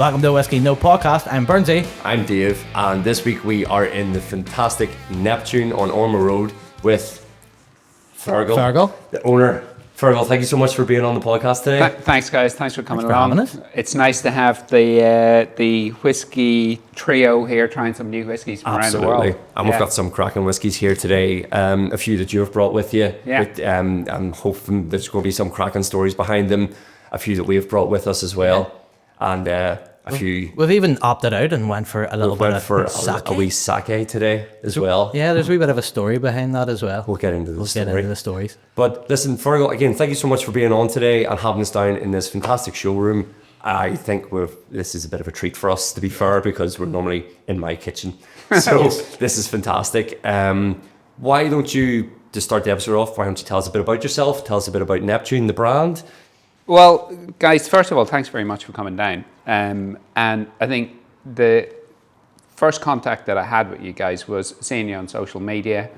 Welcome to Whiskey No Podcast. I'm Bernsey. I'm Dave, and this week we are in the fantastic Neptune on Ormeau Road with Fearghal, the owner. Fearghal, thank you so much for being on the podcast today. Thanks, guys. Thanks for coming Thanks for along. having us. It's nice to have the whiskey trio here, trying some new whiskies from around the world. And we've got some cracking whiskies here today. A few that you've brought with you. Yeah. I'm hoping there's going to be some cracking stories behind them. A few that we've brought with us as well, and a few. We've even opted out and went for a little bit of sake. a wee sake today as well. Yeah, there's a wee bit of a story behind that as well. We'll get into the stories. But listen, Fearghal, again, thank you so much for being on today and having us down in this fantastic showroom. I think this is a bit of a treat for us, to be fair, because we're normally in my kitchen. So this is fantastic. Why don't you, to start the episode off, why don't you tell us a bit about yourself? Tell us a bit about Neptune, the brand. Well, guys, first of all, thanks very much for coming down. And I think the first contact that I had with you guys was seeing you on social media,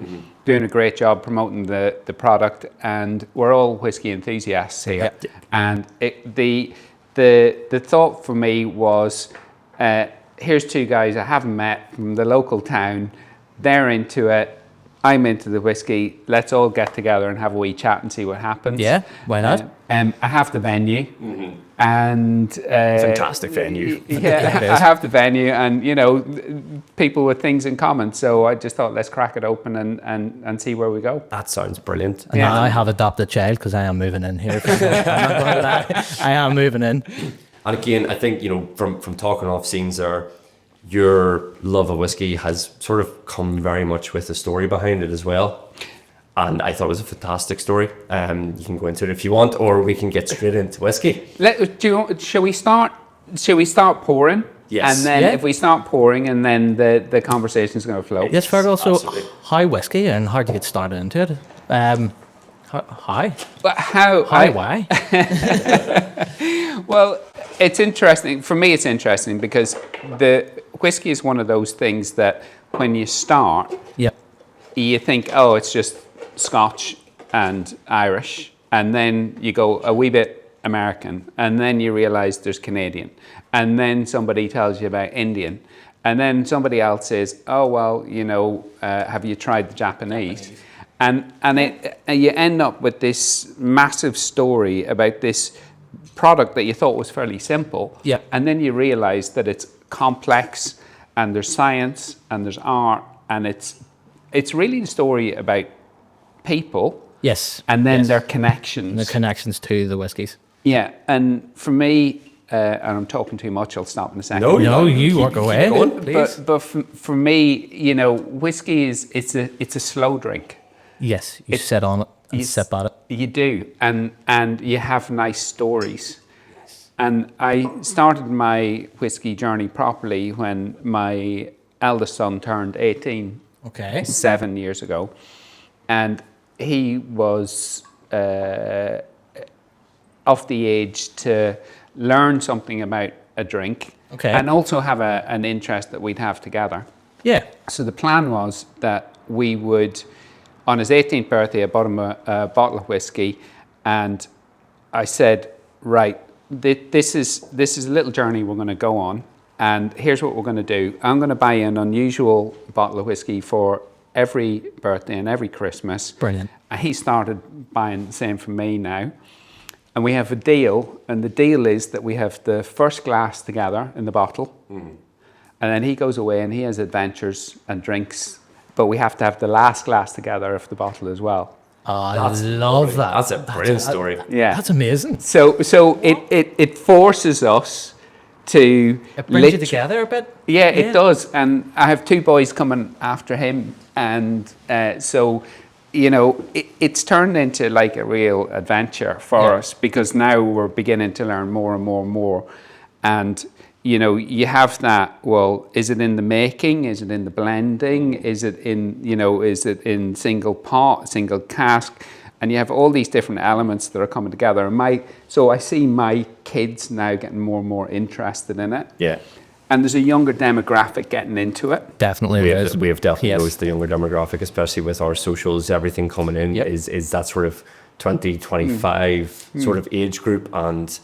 doing a great job promoting the product, and we're all whiskey enthusiasts here. Yeah. And the thought for me was, here's two guys I haven't met from the local town. They're into it. I'm into the whiskey. Let's all get together and have a wee chat and see what happens. Yeah, why not? I have the venue, and Fantastic venue. Yeah, I have the venue, and people with things in common. So I just thought, let's crack it open and see where we go. That sounds brilliant. And I have adopted a child because I am moving in here. I'm not going to lie. I am moving in. And again, I think, from talking off scenes there, your love of whiskey has sort of come very much with a story behind it as well. And I thought it was a fantastic story. You can go into it if you want, or we can get straight into whiskey. Shall we start pouring? Yes. And then if we start pouring, and then the conversation is going to flow. Yes, Fearghal. So, Absolutely. how whiskey and how to get started into it? How? But how? Why? Well, it's interesting. For me, it's interesting because the whiskey is one of those things that when you start, you think, oh, it's just Scotch and Irish, and then you go a wee bit American, and then you realize there's Canadian, and then somebody tells you about Indian, and then somebody else says, oh, well, have you tried the Japanese? And you end up with this massive story about this product that you thought was fairly simple, and then you realize that it's complex, and there's science, and there's art, and it's really the story about people. Yes. And then their connections. And the connections to the whiskies. Yeah, and for me, and I'm talking too much, I'll stop in a second. No, you work away. Keep going, please. But for me, whiskey it's a slow drink. Yes, you sit on it and sip at it. You do, and you have nice stories. And I started my whiskey journey properly when my eldest son turned 18. Okay. 7 years ago, and he was of the age to learn something about a drink, and also have an interest that we'd have together. Yeah. So the plan was that we would, on his 18th birthday, I bought him a bottle of whiskey, and I said, right, this is a little journey we're going to go on. And here's what we're going to do. I'm going to buy you an unusual bottle of whiskey for every birthday and every Christmas. Brilliant. And he started buying the same for me now. And we have a deal. And the deal is that we have the first glass together in the bottle. And then he goes away and he has adventures and drinks. But we have to have the last glass together of the bottle as well. Oh, I love that. That's a brilliant story. Yeah. That's amazing. So it forces us to It brings you together a bit. Yeah, it does. And I have two boys coming after him, and so it's turned into like a real adventure for us, because now we're beginning to learn more and more and more. And you have that, well, is it in the making, is it in the blending, is it in single pot, single cask? And you have all these different elements that are coming together. So I see my kids now getting more and more interested in it. Yeah. And there's a younger demographic getting into it. Definitely. We have definitely Yes. noticed the younger demographic, especially with our socials, everything coming in is that sort of 20, 25 sort of age group. And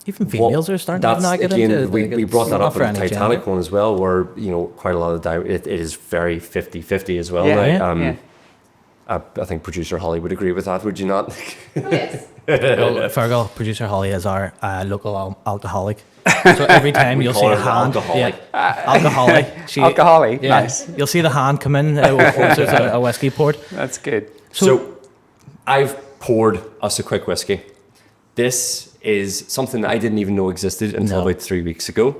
Even females are starting to now get again, into it. we brought that up for in the any Titanic gender. one as well, where quite a lot of it is very 50-50 as well. Yeah, now. yeah. I think producer Holly would agree with that. Would you not? Yes. Well, Fearghal, producer Holly is our local alcoholic. So every time you'll see call a her hand, alcoholic. alcoholic. Alcoholic, Yeah, nice. you'll see the hand come in once there's a whiskey poured. That's good. So I've poured us a quick whiskey. This is something that I didn't even know existed until No. about 3 weeks ago.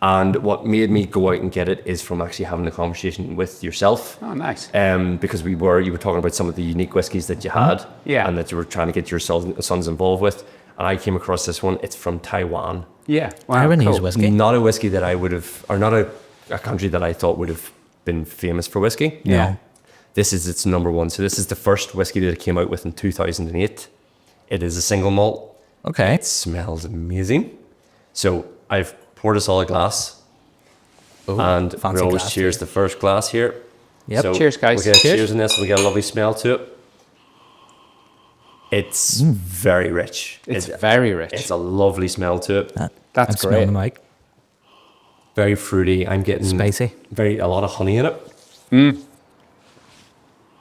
And what made me go out and get it is from actually having a conversation with yourself. Oh, nice. Because you were talking about some of the unique whiskies that you had, Yeah. and that you were trying to get your sons involved with. And I came across this one. It's from Taiwan. Yeah. Wow, Taiwanese cool. whiskey. Not a whiskey that I would have, or not a country that I thought would have been famous for whiskey. No. This is its number one. So this is the first whiskey that it came out with in 2008. It is a single malt. Okay. It smells amazing. So I've poured us all a glass. Ooh, And we fancy always glass cheers here. the first glass here. Yep. So Cheers, guys. We get a Cheers. cheers in this. We get a lovely smell to it. It's very rich. It's very rich. It's a lovely smell to it. That's I'm smelling great. the mic. Very fruity. I'm getting Spicy. a lot of honey in it.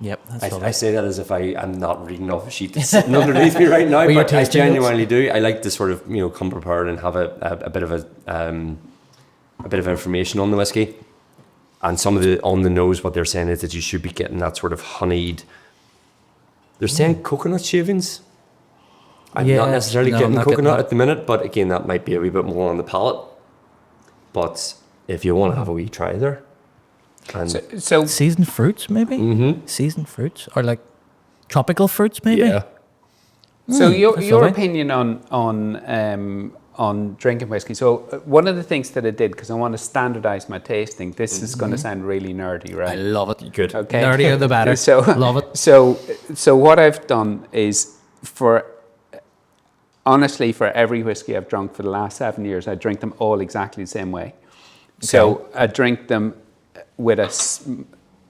Yep, that's lovely. I say that as if I'm not reading off a sheet that's sitting underneath me right now, Well, you're but I tasting notes. genuinely do. I like to sort of come prepared and have a bit of information on the whiskey, and some of the on the nose. What they're saying is that you should be getting that sort of honeyed. They're saying coconut shavings. I'm Yeah, not necessarily no, getting not getting coconut that. at the minute, but again, that might be a wee bit more on the palate. But if you want to have a wee try there, and So Seasoned fruits, maybe? Mm-hmm. Seasoned fruits? Or like tropical fruits, maybe? yeah. So your that's lovely. opinion on drinking whiskey. So one of the things that I did, because I want to standardize my tasting, this is going to sound really nerdy, right? I love it. Good. Okay. Nerdier the better. So Love it. So what I've done is honestly for every whiskey I've drunk for the last 7 years, I drink them all exactly the same way. So I drink them with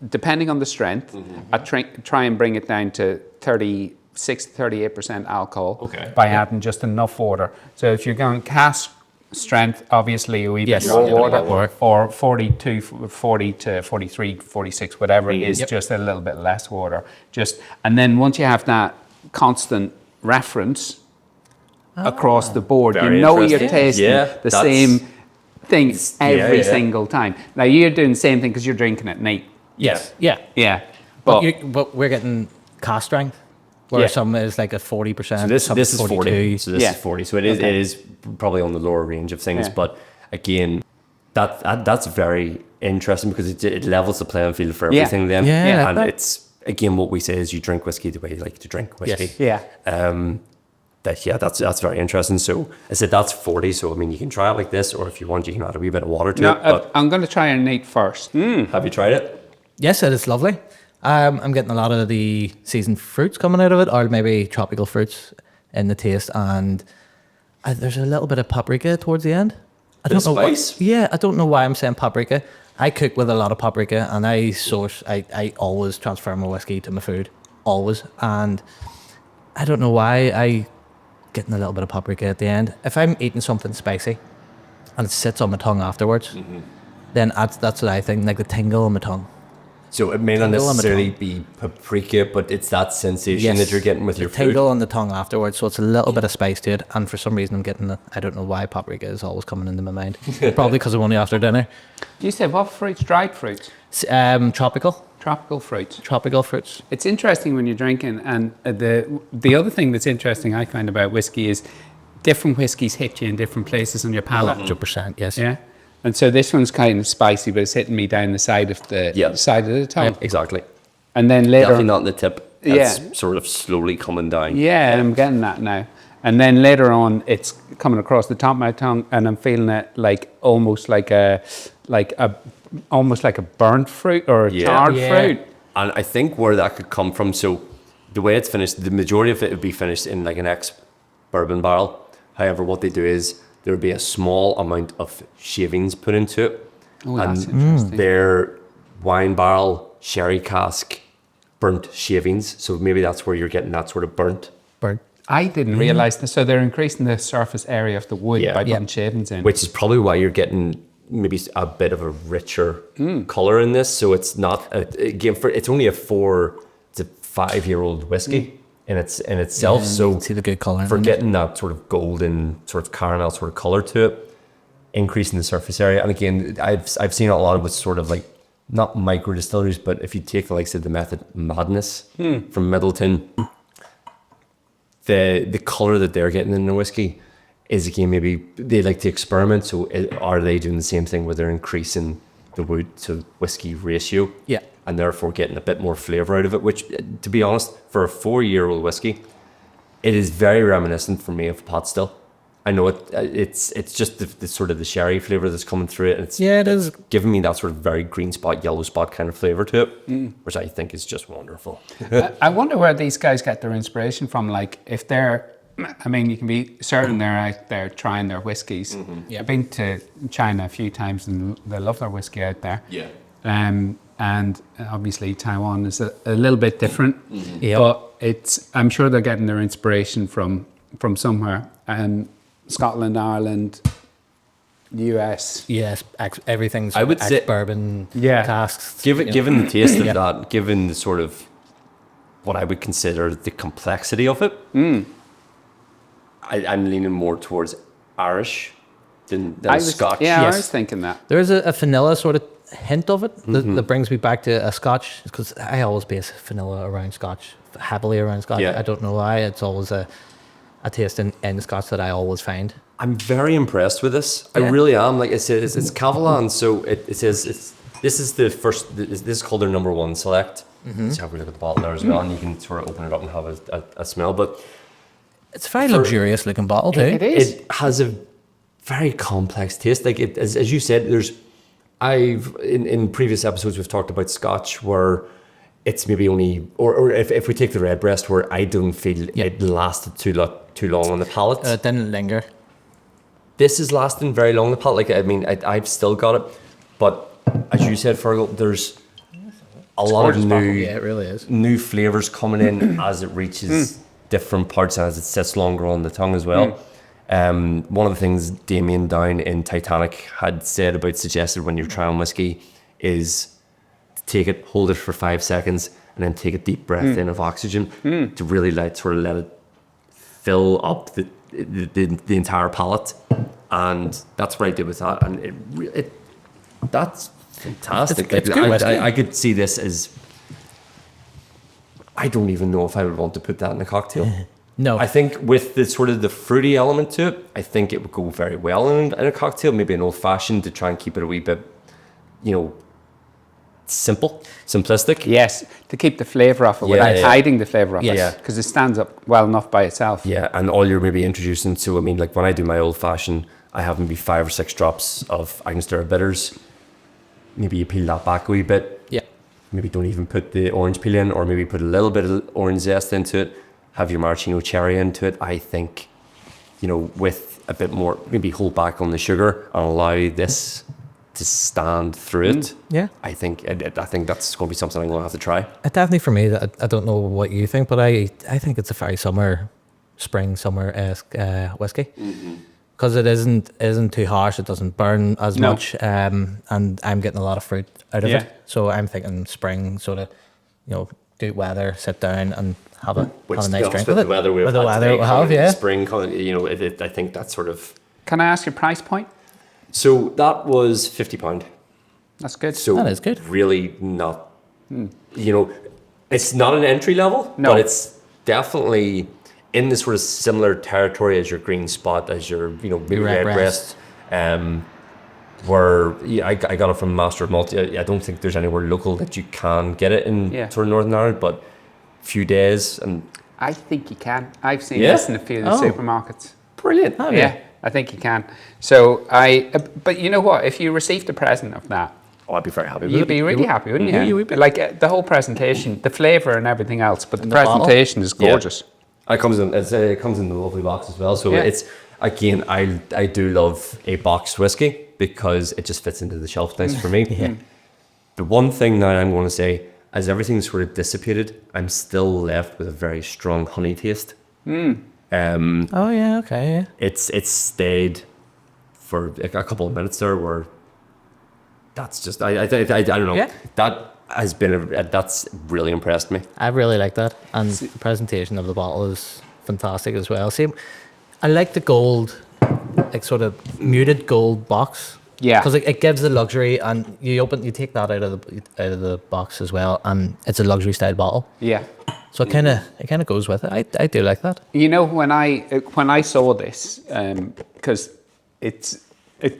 depending on the strength, I try and bring it down to 36 to 38% alcohol. Okay. By adding just enough water. So if you're going cask strength, obviously a wee Yes. bit more Yeah, water, a lot more. or 40 to 43, 46, whatever it is, Yep. just a little bit less water. And then once you have that constant reference across the board, Very you know you're interesting. tasting Yeah, the that's- same thing every yeah. single time. Now you're doing the same thing because you're drinking it neat. Yes. Yeah. Yeah. But we're getting cast strength, where Yeah. some is like a 40%. So this some is 40. 42. So this Yeah. is 40. So it is Okay. it is probably on the lower range of things. Yeah. But again, that's very interesting because it levels the playing field for Yeah. everything. Then Yeah, and that- it's again what we say is you drink whiskey the way you like to drink whiskey. Yes. Yeah. That's very interesting. So I said that's 40. So I mean you can try it like this, or if you want, you can add a wee bit of water to No, it. But I'm going to try a neat first. have you tried it? Yes, it is lovely. I'm getting a lot of the seasoned fruits coming out of it, or maybe tropical fruits in the taste, and there's a little bit of paprika towards the end. I Bit of don't know spice? I don't know why I'm saying paprika. I cook with a lot of paprika, and I always transfer my whiskey to my food, always, and I don't know why I getting a little bit of paprika at the end. If I'm eating something spicy, and it sits on my tongue afterwards, then that's what I think, like the tingle on my tongue. So it may not Tingle on the necessarily be paprika, but it's that sensation that you're getting with your food. tingle on the tongue afterwards, so it's a little bit of spice to it. And for some reason, I'm getting I don't know why paprika is always coming into my mind. Probably because I'm only after dinner. You said what fruits? Dried fruits? Tropical Tropical fruits. It's interesting when you're drinking, and the other thing that's interesting I find about whiskey is different whiskies hit you in different places on your palate. 100%. Yes. Yeah. And so this one's kind of spicy, but it's hitting me down the side of the tongue. Exactly. And then later, Definitely not in the tip. That's Yeah. sort of slowly coming down. yeah, I'm getting that now. And then later on, it's coming across the top of my tongue, and I'm feeling it almost like a burnt fruit or a Yeah. charred Yeah. fruit. And I think where that could come from, so the way it's finished, the majority of it would be finished in like an ex-bourbon barrel. However, what they do is there would be a small amount of shavings put into it. Oh, that's and interesting. They're wine barrel, sherry cask, burnt shavings. So maybe that's where you're getting that sort of burnt Burnt. I didn't realise this. So they're increasing the surface area of the wood Yeah. by Yeah. putting shavings in. Which is probably why you're getting maybe a bit of a richer color in this. So it's not again it's only a 5-year-old whiskey in itself. Yeah, so you can see the good colour for in it. getting that sort of golden sort of caramel sort of color to it, increasing the surface area. And again, I've seen it a lot with sort of like not micro distilleries, but if you take the likes of the Method Madness from Middleton, the color that they're getting in the whiskey is, again, maybe they like to experiment. So are they doing the same thing where they're increasing the wood to whiskey ratio? Yeah. And therefore getting a bit more flavor out of it, which, to be honest, for a 4-year-old whiskey, it is very reminiscent for me of a pot still. I know it's just the sort of the sherry flavor that's coming through it. And It is. giving me that sort of very green spot, yellow spot kind of flavor to it, which I think is just wonderful. I wonder where these guys get their inspiration from. Like, if they're, I mean, you can be certain they're out there trying their whiskies. Yeah. I've been to China a few times and they love their whiskey out there. Yeah. And obviously Taiwan is a little bit different. Yep. But I'm sure they're getting their inspiration from somewhere. Scotland, Ireland, US. Yes, everything's I would say- bourbon Yeah. casks. Given the taste of Yeah. that, given the sort of what I would consider the complexity of it, I'm leaning more towards Irish than Scotch. Yeah, I Yes. was thinking that. There is a vanilla sort of hint of it that brings me back to a Scotch, because I always base vanilla around Scotch, heavily around Scotch. Yeah. I don't know why. It's always a taste in Scotch that I always find. I'm very impressed with this. I Yeah. really am. Like I said, it's Kavalan, so it says this is the first. This is called their number 1 select. Let's have a look at the bottle there as well, and you can sort of open it up and have a smell. But It's a very luxurious looking bottle too. It is. it has a very complex taste. Like as you said, I've in previous episodes we've talked about Scotch where it's maybe only, or if we take the Redbreast, where I don't feel it lasted too long on the palate. It didn't linger. This is lasting very long on the palate. Like, I mean, I've still got it, but as you said, Fearghal, there's a lot of gorgeous bottle. Yeah, it really is. new flavors coming in as it reaches different parts and as it sits longer on the tongue as well. One of the things Damien Down in Titanic had said about suggested when you're trying whiskey is to take it, hold it for 5 seconds, and then take a deep breath in of oxygen to really let it fill up the entire palate. And that's what I did with that, and that's fantastic. It's Like, good whiskey. I could see this as, I don't even know if I would want to put that in a cocktail. No. I think with the sort of the fruity element to it, I think it would go very well in a cocktail, maybe an old fashioned, to try and keep it a wee bit, simplistic. Yes, to keep the flavour off it Yeah, without yeah. hiding the flavour off Yes. it. Yeah. Because it stands up well enough by itself. Yeah, and all you're maybe introducing to, I mean, like when I do my old fashioned, I have maybe 5 or 6 drops of Angostura bitters. Maybe you peel that back a wee bit. Yeah. Maybe don't even put the orange peel in, or maybe put a little bit of orange zest into it. Have your maraschino cherry into it. I think, with a bit more, maybe hold back on the sugar and allow this to stand through it. Yeah. I think that's going to be something I'm going to have to try. Definitely for me, I don't know what you think, but I think it's a very spring summer-esque whiskey. Because it isn't too harsh, it doesn't burn as No. much, and I'm getting a lot of fruit out of Yeah. it. So I'm thinking spring, sort of, good weather, sit down and have a nice drink with it. The weather we've with the had weather today, we have, yeah. spring, I think that's sort of. Can I ask your price point? So that was £50. That's good. So That is good. Really not, it's not an entry level, No. but it's definitely in the sort of similar territory as your green spot, as your maybe Redbreast. Redbreast. Where I got it from Master of Malta. I don't think there's anywhere local that you can get it in sort of Northern Ireland, but few days and I think you can. I've seen Yeah? this in a few of the supermarkets. brilliant. Oh, Yeah, I think you can. So but you know what? If you received a present of that, Oh, I'd be very happy with you'd it. be really happy, wouldn't you? You would be. Like the whole presentation, the flavour and everything else, but the the bottle. presentation is Yeah. gorgeous. It comes in the lovely box as well. So Yeah. it's, again, I do love a boxed whiskey because it just fits into the shelf nice for me. Yeah. The one thing that I'm going to say, as everything's sort of dissipated, I'm still left with a very strong honey taste. Oh yeah, okay. Yeah. It's stayed for a couple of minutes there where that's just I don't know. Yeah. That has been that's really impressed me. I really like that, and the presentation of the bottle is fantastic as well. Same, I like the gold, like sort of muted gold box. Yeah. Because it gives the luxury, and you take that out of the box as well, and it's a luxury style bottle. Yeah. So it kind of goes with it. I do like that. You know, when I saw this, because do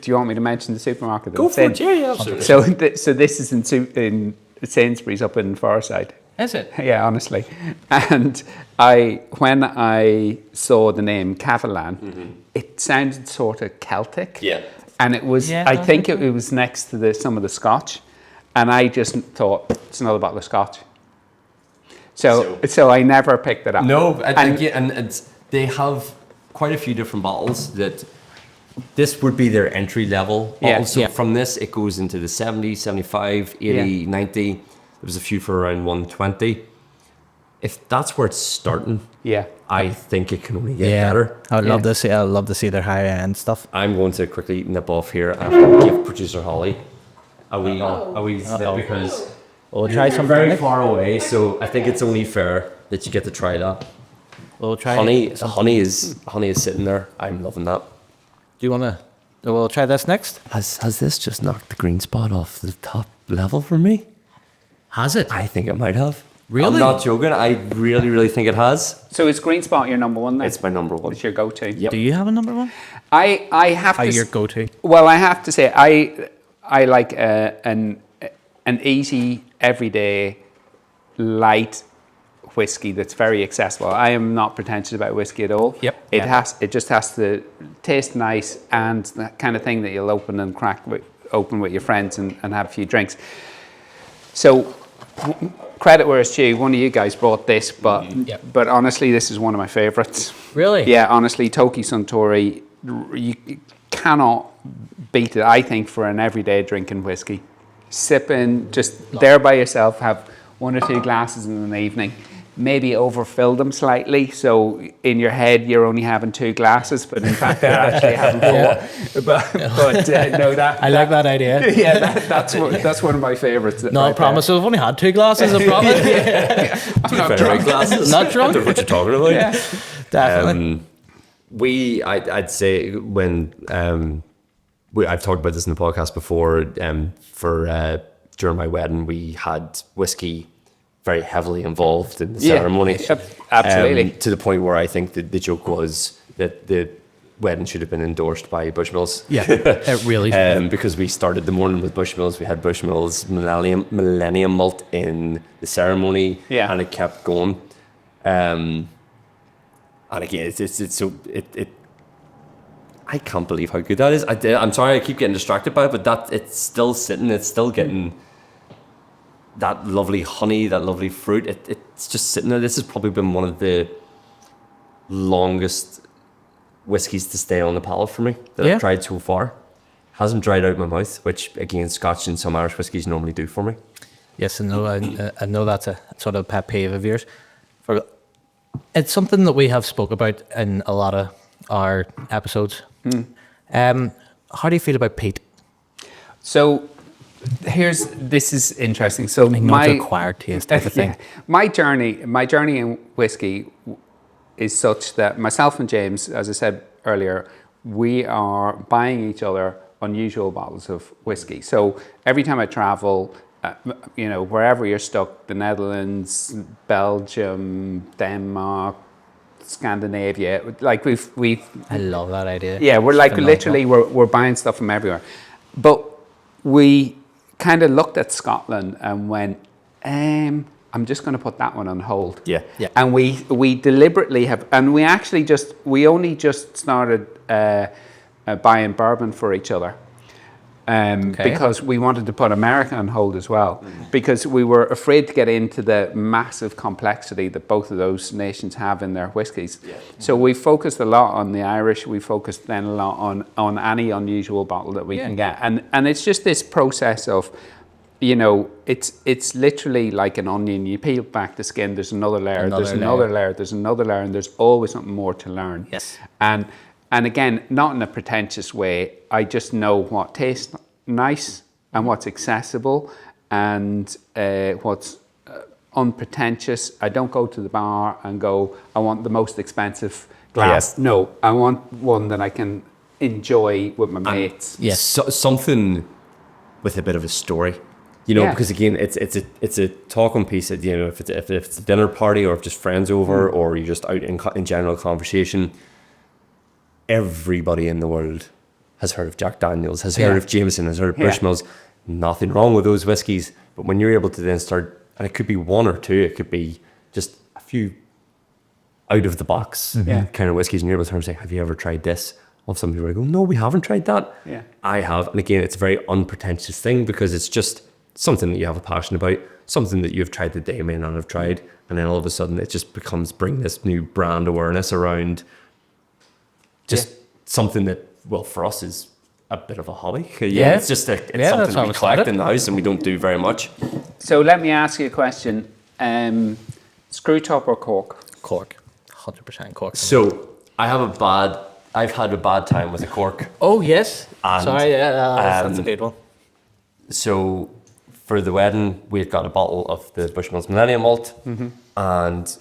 you want me to mention the supermarket? That Go it's for in? it, yeah, absolutely. So this is in Sainsbury's up in Fireside. Is it? Yeah, honestly. And when I saw the name Kavalan, it sounded sort of Celtic. Yeah. And it was, Yeah, I think it was next to some of the Scotch. And I just thought, it's another bottle of Scotch. So I never picked it up. No, and they have quite a few different bottles that this would be their entry level bottle. Yeah, So yeah. from this, it goes into the 70, 75, 80, Yeah. 90. There's a few for around 120. If that's where it's starting, Yeah. I think it can only get Yeah. better. I'd love to see. I'd love to see their high end stuff. I'm going to quickly nip off here and give producer Holly a wee snip because We'll try you're some. very far away, so I think it's only fair that you get to try that. We'll try. Honey is sitting there. I'm loving that. Do you want to? We'll try this next. Has this just knocked the green spot off the top level for me? Has it? I think it might have. Really? I'm not joking. I really, really think it has. So is Green Spot your number one then? It's my number one. It's your go-to? Yep. Do you have a number one? I have to... Your go-to. Well, I have to say, I like an easy, everyday, light whiskey that's very accessible. I am not pretentious about whiskey at all. Yep. It just has to taste nice and the kind of thing that you'll open and open with your friends and have a few drinks. So credit where it's due. One of you guys brought this, but honestly, this is one of my favorites. Really? Yeah, honestly, Toki Suntory, you cannot beat it, I think, for an everyday drinking whiskey. Sipping, just there by yourself, have one or two glasses in an evening. Maybe overfill them slightly, so in your head you're only having 2 glasses, but in fact you're actually having 4. But no, that I like that idea. Yeah, that's one of my favourites. No, I promise. I've only had 2 glasses. I promise. I'm not drunk. Glasses. Not drunk. I don't know what you're talking about. Yeah. Definitely. I'd say when I've talked about this in the podcast before. During my wedding, we had whiskey very heavily involved in the ceremony. Absolutely. To the point where I think that the joke was that the wedding should have been endorsed by Bushmills. Yeah, it really. Because we started the morning with Bushmills. We had Bushmills Millennium Malt in the ceremony, and it kept going. And again, it I can't believe how good that is. I'm sorry, I keep getting distracted by it, but it's still sitting. It's still getting that lovely honey, that lovely fruit. It's just sitting there. This has probably been one of the longest whiskies to stay on the palate for me that I've tried so far. Hasn't dried out my mouth, which again, Scotch and some Irish whiskies normally do for me. Yes, I know that's a sort of pet peeve of yours. It's something that we have spoke about in a lot of our episodes. How do you feel about peat? So this is interesting. So My acquired taste type of thing. Yeah, my journey in whiskey is such that myself and James, as I said earlier, we are buying each other unusual bottles of whiskey. So every time I travel, wherever you're stuck, the Netherlands, Belgium, Denmark, Scandinavia, like we've I love that idea. yeah, we're It's like phenomenal. literally we're buying stuff from everywhere. But we kind of looked at Scotland and went, I'm just going to put that one on hold. Yeah. And we deliberately have, and we only just started buying bourbon for each other. Because we wanted to put America on hold as well, because we were afraid to get into the massive complexity that both of those nations have in their whiskies. Yeah. So we focused a lot on the Irish. We focused then a lot on any unusual bottle that we can get, and it's just this process of you know, it's literally like an onion. You peel back the skin, there's another layer, there's another layer, there's another layer, and there's always something more to learn. Yes. And again, not in a pretentious way. I just know what tastes nice and what's accessible and what's unpretentious. I don't go to the bar and go, I want the most expensive glass. Yes. No, I want one that I can enjoy with my mates. Yes. Something with a bit of a story, you know, Yeah. because again, it's a talking piece. You know, if it's a dinner party or if just friends over or you're just out in general conversation, everybody in the world has heard of Jack Daniels, has heard of Jameson, has heard of Bushmills. Nothing wrong with those whiskies, but when you're able to then start, and it could be one or two, it could be just a few out of the box kind of whiskies, and you're able to say, have you ever tried this? Or some people go, no, we haven't tried that. Yeah. I have. And again, it's a very unpretentious thing because it's just something that you have a passion about, something that you've tried that they may not have tried. And then all of a sudden it just becomes bring this new brand awareness around just something that, well, for us is a bit of a hobby. Yeah. It's just something that's how we we collect started. in the house and we don't do very much. So let me ask you a question. Screw top or cork? Cork. 100% cork. So I've had a bad time with a cork. Oh, yes. And, Sorry, that's a good one. So for the wedding, we had got a bottle of the Bushmills Millennium Malt, and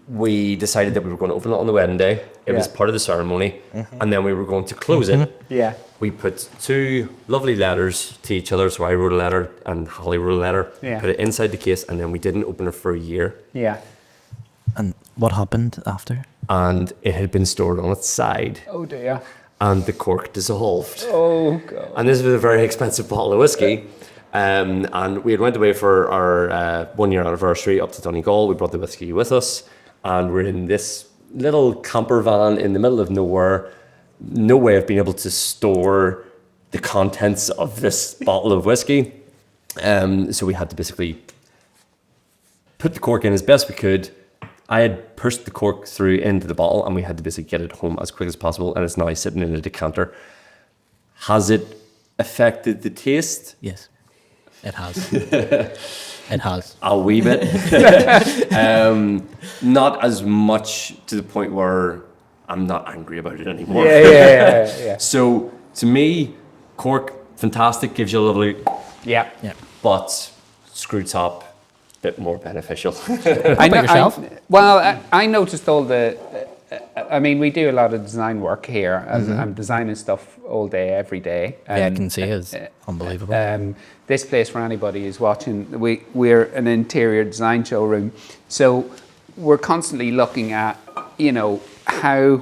we decided that we were going to open it on the wedding day. It was part of the ceremony, and then we were going to close it. Yeah. We put two lovely letters to each other. So I wrote a letter and Holly wrote a letter, put it inside the case, and then we didn't open it for a year. Yeah. And what happened after? And it had been stored on its side, Oh dear. and the cork dissolved. Oh God. And this was a very expensive bottle of whiskey. And we had went away for our 1 year anniversary up to Donegal. We brought the whiskey with us, and we're in this little camper van in the middle of nowhere. No way of being able to store the contents of this bottle of whiskey. So we had to basically put the cork in as best we could. I had pushed the cork through into the bottle, and we had to basically get it home as quick as possible. And it's now sitting in a decanter. Has it affected the taste? Yes, it has. It has. A wee bit. Not as much to the point where I'm not angry about it anymore. Yeah. So to me, cork, fantastic, gives you a lovely, Yeah. but screw top, bit more beneficial. I about yourself? I noticed all the. I mean, we do a lot of design work here. I'm designing stuff all day, every day. Yeah, I can see it's unbelievable. This place, for anybody who's watching, we're an interior design showroom, so we're constantly looking at, you know, how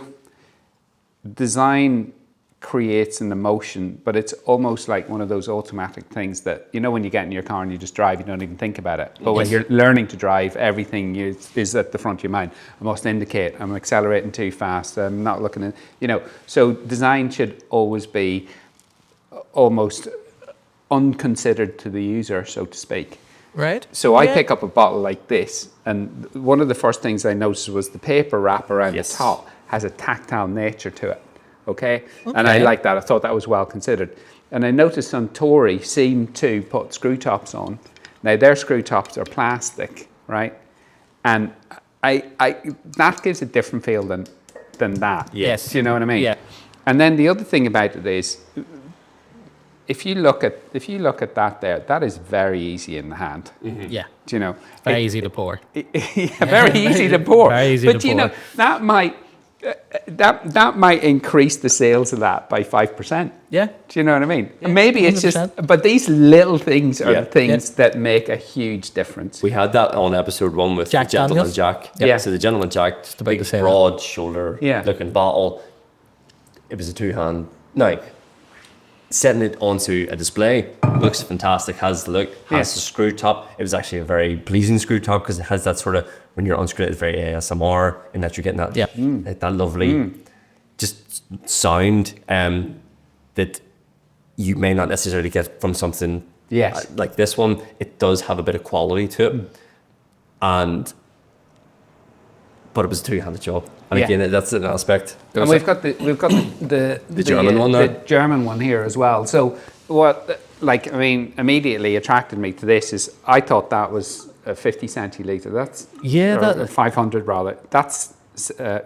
design creates an emotion, but it's almost like one of those automatic things that, you know, when you get in your car and you just drive, you don't even think about it. But when you're learning to drive, everything is at the front of your mind. I must indicate, I'm accelerating too fast, I'm not looking at, you know. So design should always be almost unconsidered to the user, so to speak. Right. So I pick up a bottle like this, and one of the first things I noticed was the paper wrap around the top has a tactile nature to it. Okay? And I like that. I thought that was well considered. And I noticed Suntory seem to put screw tops on. Now their screw tops are plastic, right? And I that gives a different feel than that. Yes. Do you know what I mean? Yeah. And then the other thing about it is, if you look at that there, that is very easy in the hand. Yeah. Do you know? Very easy to pour. Very easy to pour. Very easy but to you know, pour. that might increase the sales of that by 5%. Yeah. Do you know what I mean? Yeah, Maybe it's 100%. just, but these little things are the things Yeah. that make a huge difference. We had that on episode 1 with Jack the Gentleman Daniels? Jack. Yeah. So the Gentleman Jack, about big to say that. broad shoulder Yeah. looking bottle. It was a two-hand. Now, setting it onto a display looks fantastic, has the look, has the screw top. It was actually a very pleasing screw top because it has that sort of, when you're unscrewing it, it's very ASMR in that you're getting that, that lovely just sound that you may not necessarily get from something like this one. It does have a bit of quality to it. But it was a two-handed job. And again, that's an aspect. And we've got the German one there. the German one here as well. So what like, I mean, immediately attracted me to this is I thought that was a 50 centilitre. That's or 500 rather. That's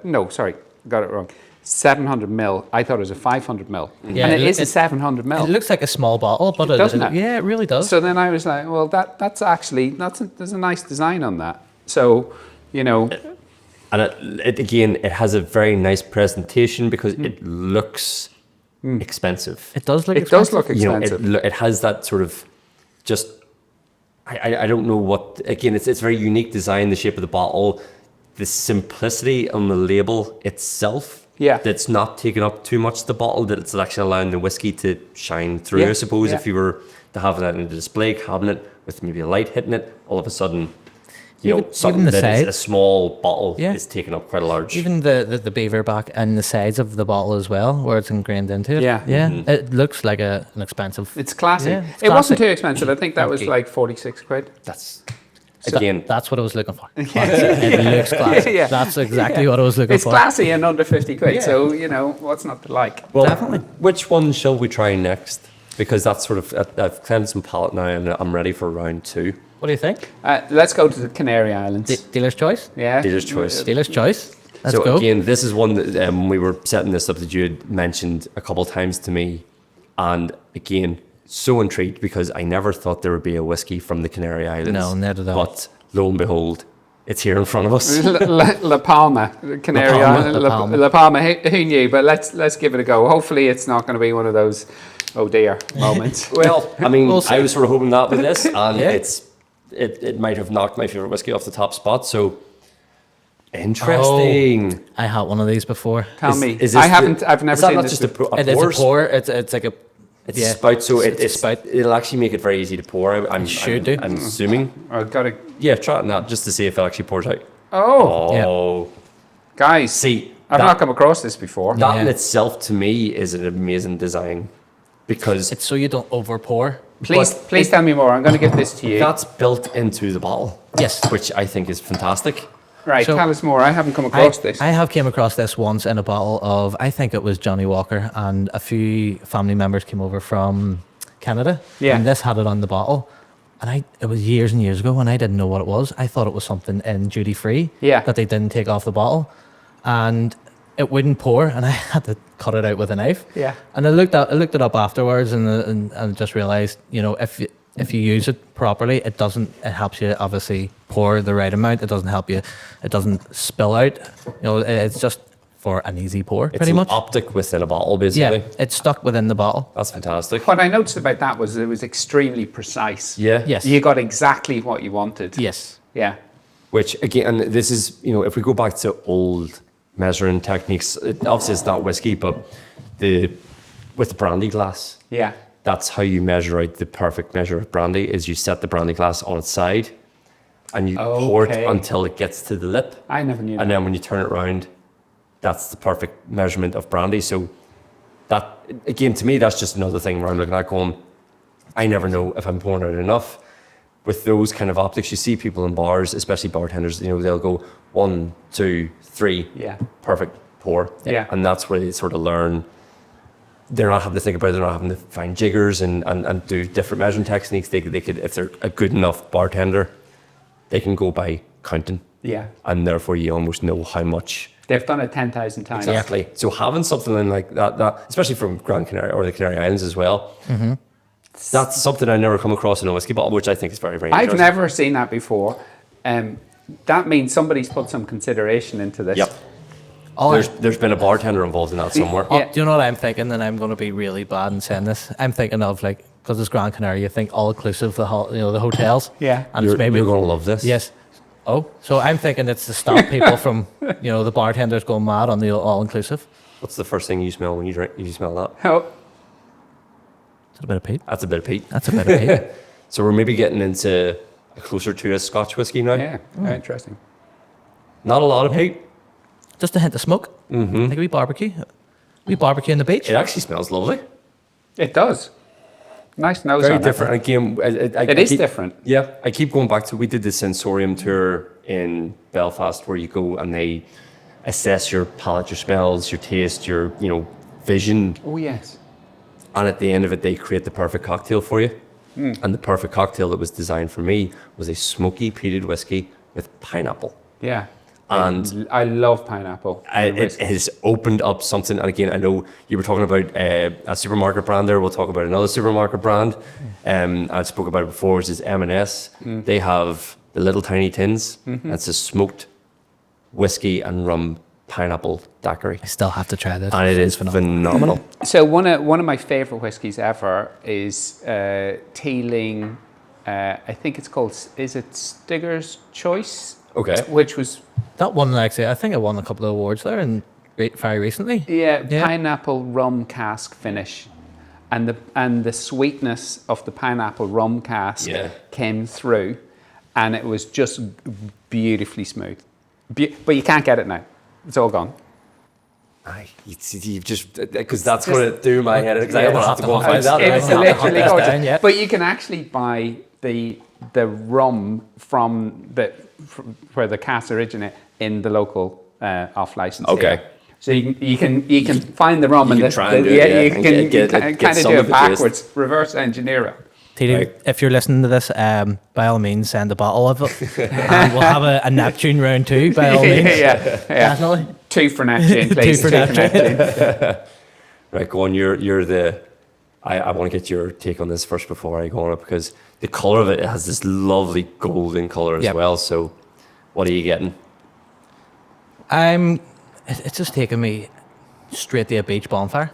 no, sorry, got it wrong. 700 mil. I thought it was a 500 mil, and it is a 700 mil. It looks like a small bottle, but doesn't it? Yeah, it really does. So then I was like, well, that's actually there's a nice design on that. So, you know, and it has a very nice presentation because it looks expensive. It does look. It does look expensive. You know, it has that sort of just. I don't know what. Again, it's very unique design. The shape of the bottle, the simplicity on the label itself. Yeah. That's not taking up too much the bottle. That it's actually allowing the whiskey to shine through. I suppose if you were to have that in a display cabinet with maybe a light hitting it, all of a sudden. Something that is a small bottle is taking up quite a large. Even the beaver back and the sides of the bottle as well, where it's ingrained into it. Yeah. It looks like an expensive. It's classy. Yeah, it wasn't too expensive. I think that was like 46 quid. That's that's what I was looking for. It looks classy. Yeah. That's exactly what I was looking It's for. classy and under 50 quid. So, you know, what's not to like? Well, Definitely. Which one shall we try next? Because that's sort of I've cleansed some palate now, and I'm ready for round 2. What do you think? Let's go to the Canary Islands. Dealer's choice. Yeah. Dealer's choice. Dealer's choice. Let's So go. again, this is one that when we were setting this up that you had mentioned a couple of times to me, and again, so intrigued because I never thought there would be a whiskey from the Canary Islands. No, never that. But lo and behold, it's here in front of us. La Palma, Canary Islands. La Palma. Who knew? But let's give it a go. Hopefully, it's not going to be one of those oh dear moments. Well, I mean, We'll see. I was sort of hoping that with this, and it might have knocked my favorite whiskey off the top spot. So interesting. I had one of these before. Tell me. Is this I've never is that seen not this. just a It is a pour. It's like a. It's a spout, so it's a spout. it'll actually make it very easy to pour. I'm assuming. I've got to. Yeah, try it now just to see if it actually pours out. Oh, guys. See, I've not come across this before. that in itself to me is an amazing design because It's so you don't over pour. Please tell me more. I'm going to give this to you. that's built into the bottle. Yes. Which I think is fantastic. Right, So- tell us more. I haven't come across this. I have came across this once in a bottle of, I think it was Johnny Walker, and a few family members came over from Canada. Yeah. And this had it on the bottle. And it was years and years ago when I didn't know what it was. I thought it was something in duty free Yeah. that they didn't take off the bottle. And it wouldn't pour, and I had to cut it out with a knife. Yeah. And I looked it up afterwards, and just realized, if you use it properly, it helps you obviously pour the right amount. It doesn't help you. It doesn't spill out. It's just for an easy pour, It's pretty an much. optic within a bottle, basically. Yeah, it's stuck within the bottle. That's fantastic. What I noticed about that was it was extremely precise. Yeah. Yes. You got exactly what you wanted. Yes. Yeah. Which again, and this is, if we go back to old measuring techniques, obviously it's not whiskey, but with the brandy glass, Yeah. that's how you measure out the perfect measure of brandy. Is you set the brandy glass on its side, and you pour it Okay. until it gets to the lip, I never knew that. and then when you turn it around, that's the perfect measurement of brandy. So that again, to me, that's just another thing where I'm looking at going, I never know if I'm pouring out enough. With those kind of optics, you see people in bars, especially bartenders, they'll go 1, 2, 3, Yeah. perfect pour. Yeah. And that's where they sort of learn. They're not having to think about it, they're not having to find jiggers and do different measuring techniques. They could, if they're a good enough bartender, they can go by counting. Yeah. And therefore you almost know how much. They've done it 10,000 times. Exactly. So having something like that, especially from Gran Canaria or the Canary Islands as well, that's something I never come across in a whiskey bottle, which I think is very, very I've interesting. never seen that before. That means somebody's put some consideration into this. Yep. There's been a bartender involved in that somewhere. Yeah. Do you know what I'm thinking? And I'm going to be really bad in saying this. I'm thinking of because it's Gran Canaria, you think all inclusive, the hotels. Yeah. And You're, it's maybe you're going to love this. Yes. Oh, so I'm thinking it's to stop people from, the bartenders going mad on the all inclusive. What's the first thing you smell when you drink? You smell that? Oh, Is that a bit of peat? That's a bit of peat. That's a bit of peat. So we're maybe getting into closer to a Scotch whiskey now. yeah. Very interesting. Not a lot of peat. Just a hint of smoke. Mm-hmm. Like we barbecue. We barbecue on the beach. It actually smells lovely. It does. Nice nose Very on different. Again, It is different. Yeah, I keep going back to, we did the sensorium tour in Belfast where you go and they assess your palate, your smells, your taste, your, vision. Oh, yes. And at the end of it, they create the perfect cocktail for you. And the perfect cocktail that was designed for me was a smoky peated whiskey with pineapple. Yeah. And I love pineapple. It has opened up something. And again, I know you were talking about a supermarket brand there. We'll talk about another supermarket brand. I spoke about it before, which is M&S. They have the little tiny tins. That's a smoked whiskey and rum pineapple daiquiri. I still have to try this. And it is phenomenal. So one of my favorite whiskies ever is Teeling. I think it's called. Is it Stigger's Choice? Okay. Which was That one, actually, I think I won a couple of awards there very recently. yeah, pineapple rum cask finish, and the sweetness of the pineapple rum cask came through, and it was just beautifully smooth. But you can't get it now. It's all gone. You've just because that's going to do my head. Because I will have to go and find that. It's literally gorgeous. down, yeah. But you can actually buy the rum from where the casks originate in the local off license. Okay. Here. So you can find the rum You and can try and do it, you can get kind of some do of it the backwards, reverse engineer it. Teeling, Right. if you're listening to this, by all means, send a bottle of it. And we'll have a Neptune round 2, by all means. yeah. Definitely. 2 for Neptune, please. 2 for Neptune. Right, go on. You're the. I want to get your take on this first before I go on it, because the color of it has this lovely golden color as well. So, what are you getting? It's just taking me straight to a beach bonfire.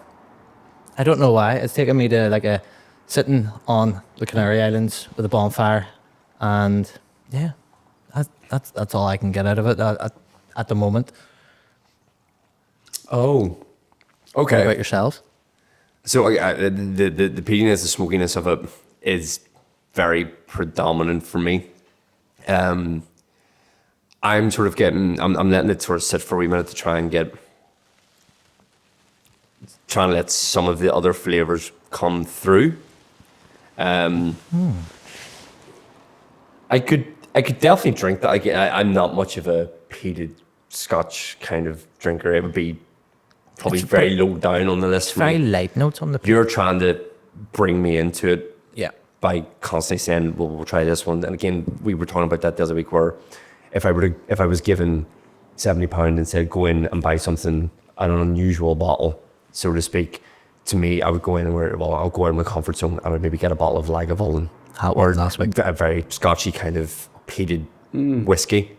I don't know why. It's taking me to sitting on the Canary Islands with a bonfire, and yeah, that's all I can get out of it at the moment. Oh, okay. What about yourselves? So the peatiness, the smokiness of it is very predominant for me. I'm sort of getting. I'm letting it sort of sit for a wee minute to trying to let some of the other flavors come through. I could definitely drink that. I'm not much of a peated Scotch kind of drinker. It would be probably very low down on the list for Very me. light notes on the. You're trying to bring me into it Yeah. by constantly saying, "Well, we'll try this one." And again, we were talking about that the other week, where if I was given £70 and said go in and buy something, an unusual bottle, so to speak, to me, I would go in and I'll go out of my comfort zone. I would maybe get a bottle of Lagavulin, Or last week. a very Scotchy kind of peated whiskey,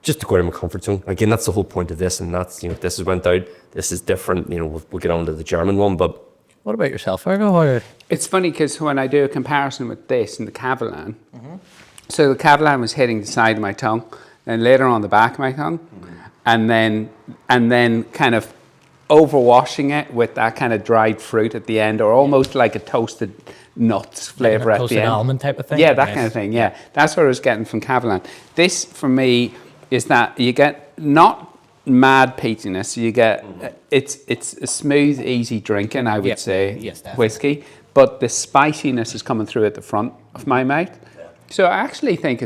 just to go out of my comfort zone. Again, that's the whole point of this, and that's, this has went out. This is different. We'll get on to the German one, but What about yourself, Fearghal? It's funny because when I do a comparison with this and the Kavalan, so the Kavalan was hitting the side of my tongue, then later on the back of my tongue, and then kind of overwashing it with that kind of dried fruit at the end, or almost like a toasted nuts flavor at Toasted the end. almond type of thing? Yeah, that Nice. kind of thing. Yeah, that's what I was getting from Kavalan. This for me is that you get not mad peatiness. You get it's a smooth, easy drinking. I would say Yes, definitely. whiskey, but the spiciness is coming through at the front of my mouth. So I actually think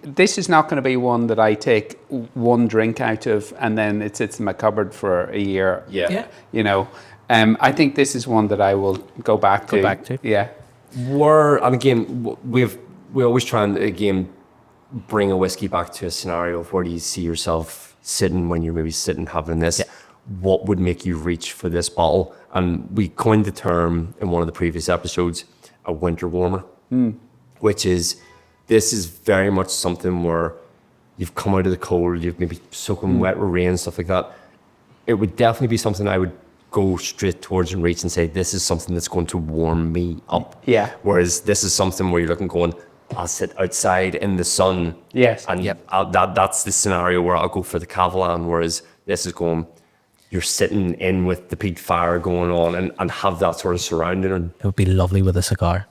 this is not going to be one that I take one drink out of and then it sits in my cupboard for a year. Yeah. I think this is one that I will go back to. Yeah. and again, we always try and again bring a whiskey back to a scenario of where do you see yourself sitting when you're maybe sitting having this. Yeah. What would make you reach for this bottle? And we coined the term in one of the previous episodes, a winter warmer, which is, this is very much something where you've come out of the cold, you've maybe soaking wet with rain, stuff like that. It would definitely be something I would go straight towards and reach and say, this is something that's going to warm me up. Yeah. Whereas this is something where you're looking going, I'll sit outside in the sun. Yes. And that's the scenario where I'll go for the Kavalan, whereas this is going, you're sitting in with the peat fire going on and have that sort of surrounding. And It would be lovely with a cigar.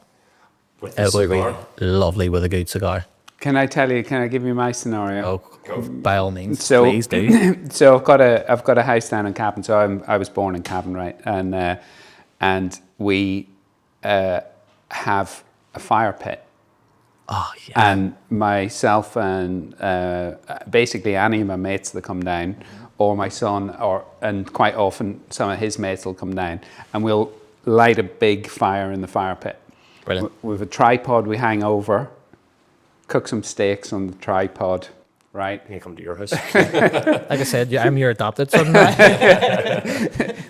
with It the would cigar. be lovely with a good cigar. Can I give you my scenario? Oh, by all means, So- please do. So I've got a house down in Cavan. So I was born in Cavan, right? And we have a fire pit. Oh, yeah. And myself and basically any of my mates that come down or my son, and quite often some of his mates will come down, and we'll light a big fire in the fire pit. Brilliant. With a tripod we hang over, cook some steaks on the tripod, right? Can I come to your house? Like I said, I'm your adopted son.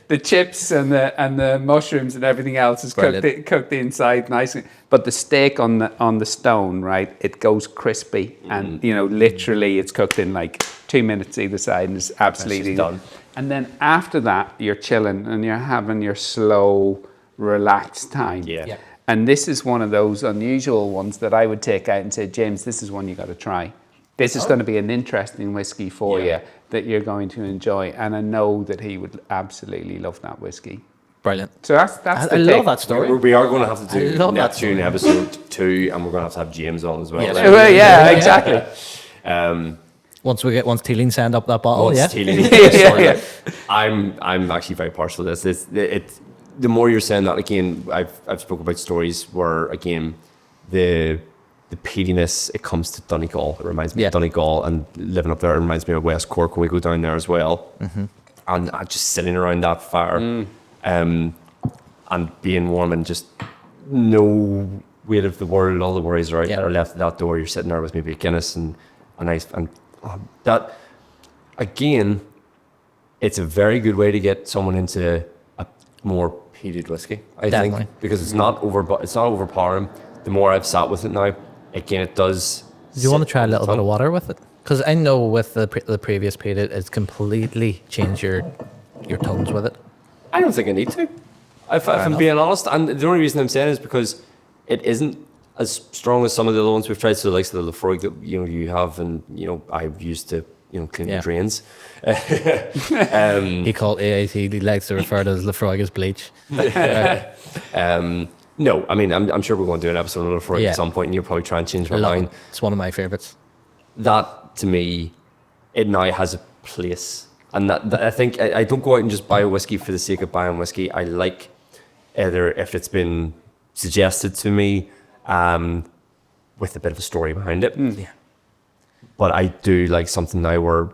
The chips and the mushrooms and everything else is cooked inside nicely. But the steak on the stone, right? It goes crispy, and literally it's cooked in like 2 minutes either side, and it's absolutely done. And then after that, you're chilling and you're having your slow, relaxed time. Yeah. And this is one of those unusual ones that I would take out and say, James, this is one you got to try. This is going to be an interesting whiskey for you that you're going to enjoy. And I know that he would absolutely love that whiskey. Brilliant. So that's I love that story. We are going to have to do love that Neptune episode 2, and we're going to have James on as well. Yes. Well, yeah, exactly. Once Teeling send up that bottle, I'm actually very partial to this. The more you're saying that, again, I've spoken about stories where, again, the peatiness, it comes to Donegal. It reminds me of Donegal, and living up there, it reminds me of West Cork when we go down there as well. Mm-hmm. And just sitting around that fire and being warm, and just no weight of the world, all the worries are left at that door. You're sitting there with maybe a Guinness and a nice, and that, again, it's a very good way to get someone into a more peated whiskey, I think, because it's not overpowering. The more I've sat with it now, again, it does. Do you want to try a little bit of water with it? Because I know with the previous peated, it's completely changed your tones with it. I don't think I need to, if I'm being honest. And the only reason I'm saying is because it isn't as strong as some of the other ones we've tried. So the likes of the Lefroy that you have, and I've used to clean the drains. He called AAT. He likes to refer to as Lefroy as bleach. No, I mean, I'm sure we're going to do an episode on Lefroy at some point, and you'll probably try and change my mind. It's one of my favourites. That, to me, it now has a place. And that I think, I don't go out and just buy a whiskey for the sake of buying whiskey. I like either if it's been suggested to me with a bit of a story behind it. Yeah. But I do like something now where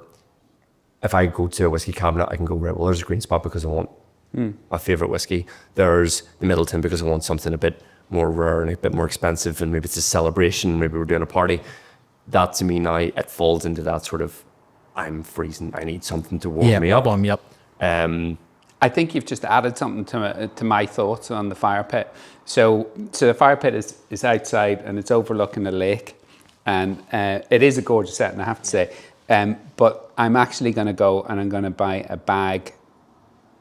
if I go to a whiskey cabinet, I can go, right, well, there's a Green Spot because I want my favourite whiskey. There's the Middleton because I want something a bit more rare and a bit more expensive, and maybe it's a celebration, maybe we're doing a party. That, to me now, it falls into that sort of, I'm freezing, I need something to warm me up. Warm me up. I think you've just added something to my thoughts on the fire pit. So the fire pit is outside and it's overlooking a lake, and it is a gorgeous setting, I have to say. But I'm actually going to go and I'm going to buy a bag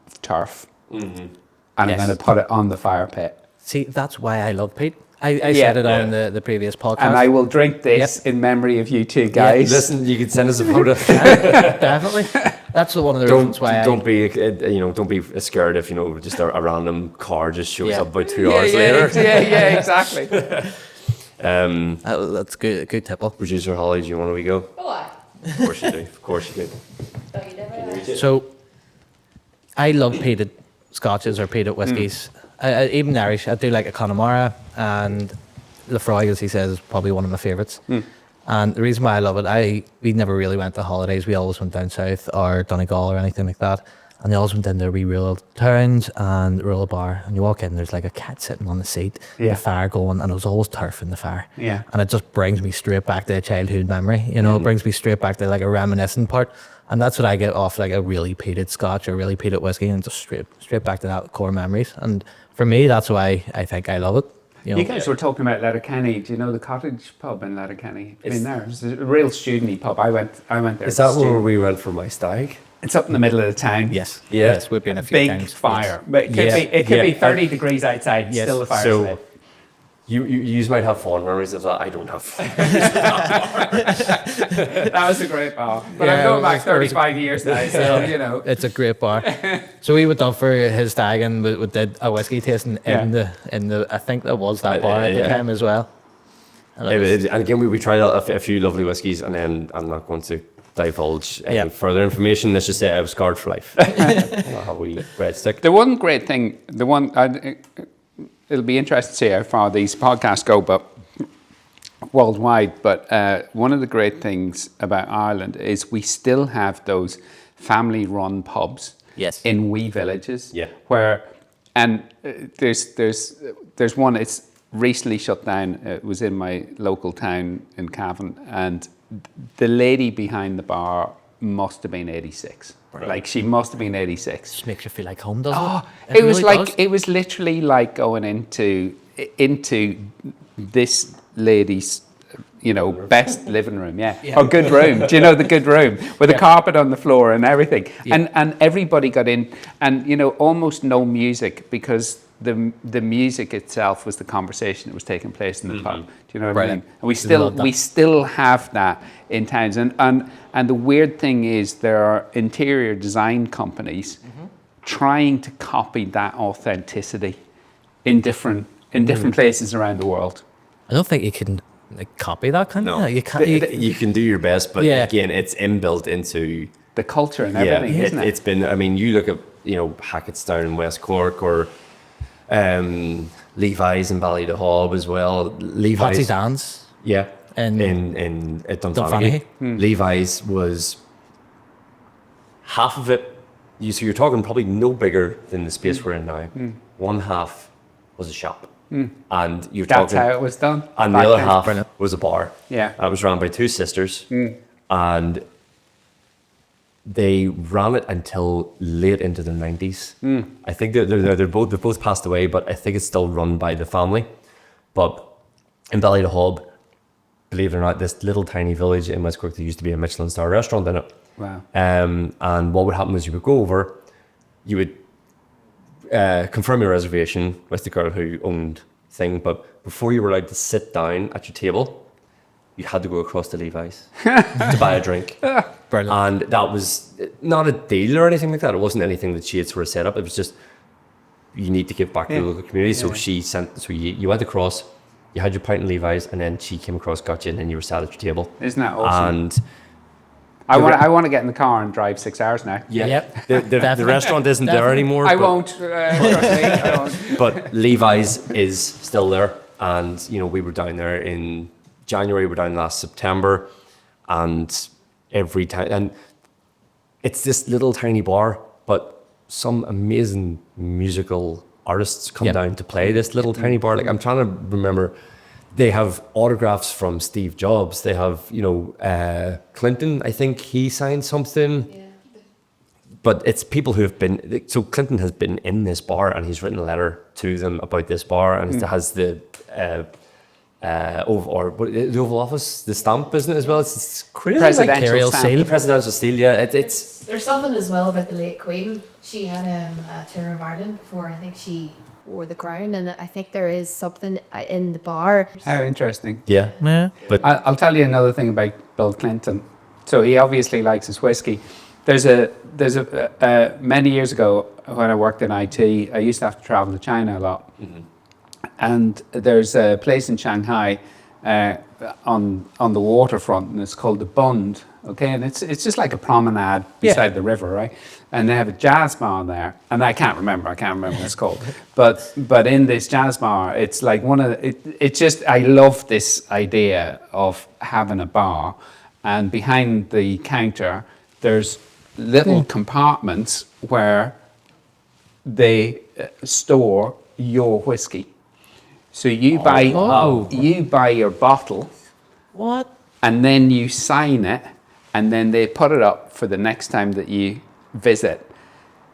of turf, and I'm going to put it on the fire pit. See, that's why I love Peat. I said it on the previous podcast. And I will drink this in memory of you two guys. Listen, you can send us a photo. Definitely. That's one of the reasons why don't be scared if just a random car just shows up about 2 hours later. Yeah, exactly. That's good tipple. Producer Holly, do you want to go? Oh, aye. Of course you do. Of course you do. Oh, you never know. So, I love peated scotches or peated whiskies. Even Irish, I do like a Connemara, and Lefroy, as he says, is probably one of my favourites. And the reason why I love it, we never really went to holidays. We always went down south or Donegal or anything like that. And they always went into wee rural towns and rural bar. And you walk in, there's like a cat sitting on the seat, the fire going, and there's always turf in the fire. Yeah. And it just brings me straight back to a childhood memory. It brings me straight back to like a reminiscent part. And that's what I get off like a really peated scotch or really peated whiskey, and just straight back to that core memories. And for me, that's why I think I love it. You guys were talking about Letterkenny. Do you know the cottage pub in Letterkenny? Been there. It's a real studenty pub. I went there. Is that where we went for my stag? It's up in the middle of the town. Yes. Yeah. Yes, we've been a few Big times. fire. But it could be 30 degrees outside. Yes. Still the fire. So you might have fond memories of that. I don't have fond That was a great bar. But I'm going back 35 years now, so It's a great bar. So we went up for his stag, and we did a whiskey tasting in the I think that was that bar at the time as well. And again, we tried out a few lovely whiskies, and then I'm not going to divulge any further information. Let's just say I was scarred for life. How we breadstick. The one great thing, it'll be interesting to see how far these podcasts go, but worldwide. But one of the great things about Ireland is we still have those family-run pubs Yes. in wee villages. Yeah. Where, and there's one. It's recently shut down. It was in my local town in Cavan, and the lady behind the bar must have been 86. Right. Like she must have been 86. Just makes you feel like home, doesn't Oh, it? it was really like does. it was literally like going into this lady's, best living room, or good room. Do you know the good room with the carpet on the floor and everything? Yeah. And everybody got in, and almost no music because the music itself was the conversation that was taking place in the pub. Do you know what I mean? And we still have that in towns, and the weird thing is there are interior design companies trying to copy that authenticity in different places around the world. I don't think you can copy that kind of. You can't. You can do your best, but again, it's inbuilt into The culture and everything, isn't it? It's been. I mean, you look at Hackettstown in West Cork, or Levi's in Ballydehob as well. Levi's, Patsy Dan's. yeah, in Dunfanaghy. Levi's was half of it. So you're talking probably no bigger than the space we're in now. One half was a shop, and you're That's talking. how it was done. And the back other then. half was a bar. Yeah. It was run by two sisters, and they ran it until late into the 90s. I think they've both passed away, but I think it's still run by the family. But in Ballydehob, believe it or not, this little tiny village in West Cork, there used to be a Michelin star restaurant in it. Wow. And what would happen is you would go over, you would confirm your reservation with the girl who owned thing, but before you were allowed to sit down at your table, you had to go across to Levi's to buy a drink. Brilliant. And that was not a deal or anything like that. It wasn't anything that she had sort of set up. It was just, you need to give back to the local community. So you went across, you had your pint in Levi's, and then she came across, got you, and then you were sat at your table. Isn't that awesome? And I want to get in the car and drive 6 hours now. Yep. the restaurant isn't there anymore. I but- won't. Trust me, I won't. But Levi's is still there, and we were down there in January. We were down last September, and every time, and it's this little tiny bar, but some amazing musical artists come down to play this little tiny bar. Like, I'm trying to remember. They have autographs from Steve Jobs. They have, Clinton. I think he signed something. Yeah. But it's people who have been. So Clinton has been in this bar, and he's written a letter to them about this bar, and it has the the Oval Office, the stamp, isn't it, as well? It's crazy. Presidential stamp. The presidential seal. Yeah, it's. There's something as well about the late Queen. She had a tour of Ireland before I think she wore the crown, and I think there is something in the bar. How interesting. Yeah. But I'll tell you another thing about Bill Clinton. So he obviously likes his whiskey. There's a many years ago when I worked in IT, I used to have to travel to China a lot. And there's a place in Shanghai on the waterfront, and it's called the Bund. Okay, and it's just like a promenade beside the river, right? And they have a jazz bar there, and I can't remember what it's called. But in this jazz bar, it's like I love this idea of having a bar, and behind the counter there's little compartments where they store your whiskey. So you buy your bottle. What? And then you sign it, and then they put it up for the next time that you visit.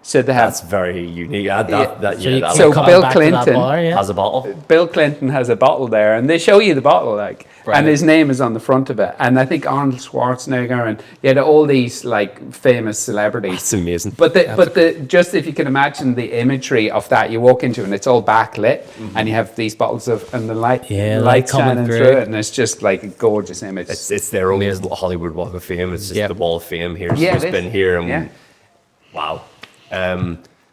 So they have. that's very unique. So Coming Bill back to that Clinton bar, yeah. has a bottle. Bill Clinton has a bottle there, and they show you the bottle, Right. and his name is on the front of it. And I think Arnold Schwarzenegger and all these like famous celebrities. It's amazing. But just if you can imagine the imagery of that, you walk into it and it's all backlit, and you have these bottles and the light coming shining through. through it, and it's just like a gorgeous image. It's their own Hollywood Walk of Fame. It's just the Wall of Fame here. Yeah, It's been here, and Yeah. wow.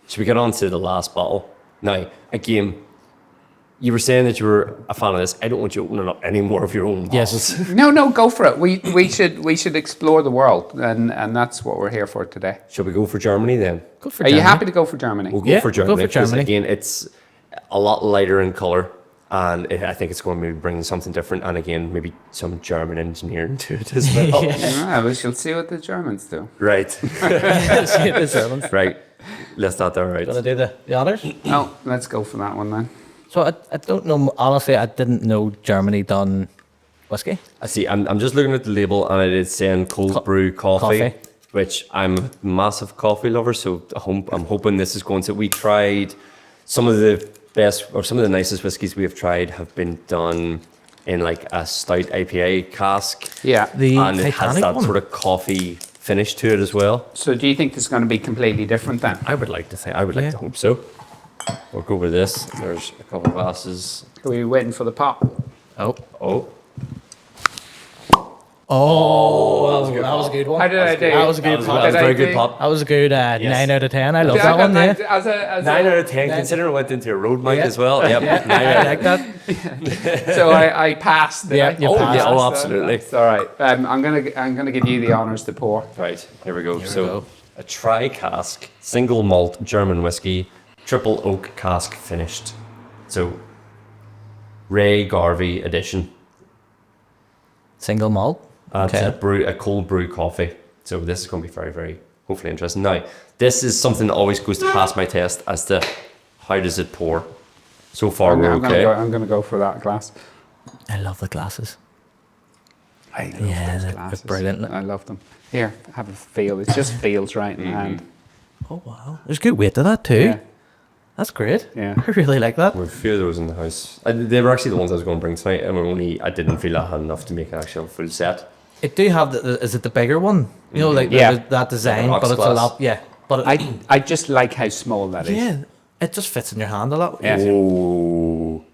Should we get on to the last bottle? Now, again, you were saying that you were a fan of this. I don't want you opening up any more of your own bottles. Yes. No, go for it. We should explore the world, and that's what we're here for today. Should we go for Germany then? Go for Are you Germany. happy to go for Germany? We'll go Yeah, for go Germany. for because, Germany. Again, it's a lot lighter in colour, I think it's going to be bringing something different, and again, maybe some German engineering to it as well. We shall see what the Germans do. Right. See the Germans. Right. Let's start that right. Gonna do the others. Oh, let's go for that one then. So I don't know. Honestly, I didn't know Germany done whiskey. I see. I'm just looking at the label, and it is saying cold brew coffee, which I'm a massive coffee lover. So I'm hoping this is going to. We tried some of the best or some of the nicest whiskies we have tried have been done in like a stout IPA cask. Yeah. And it has that sort of coffee finish to it as well. So do you think it's going to be completely different then? I would like to think. I would like to hope so. We'll go with this. There's a couple of glasses. Are we waiting for the pop? Oh. Oh, that was a good one. How did I do? That was a good pop. That was a very good pop. That was a good 9 out of 10. I love Yeah, that one. Yeah. As 9 out of 10, considering it went into a road mic as well. Yep. I like that. So I passed. Yeah, you passed. Oh, absolutely. That's all right. I'm gonna give you the honors to pour. Right, here we go. we So, go. a tri-cask, single malt German whiskey, triple oak cask finished. So, Ray Garvey edition. Single malt. It's a cold brew coffee. So this is going to be very, very hopefully interesting. Now, this is something that always goes to pass my test as to how does it pour. So far, we're okay. I'm gonna go for that glass. I love the glasses. I love those those they're glasses. brilliant. I love them. Here, have a feel. It just feels right in the hand. Oh wow, there's good weight to that too. Yeah. That's great. Yeah. I really like that. We have a few of those in the house. They were actually the ones I was going to bring tonight, and I didn't feel I had enough to make an actual full set. It do have is it the bigger one? You know, like that design, Like a but it's a rocks lot. Yeah, but I just like how small that is. yeah, it just fits in your hand a lot. Yeah. Oh,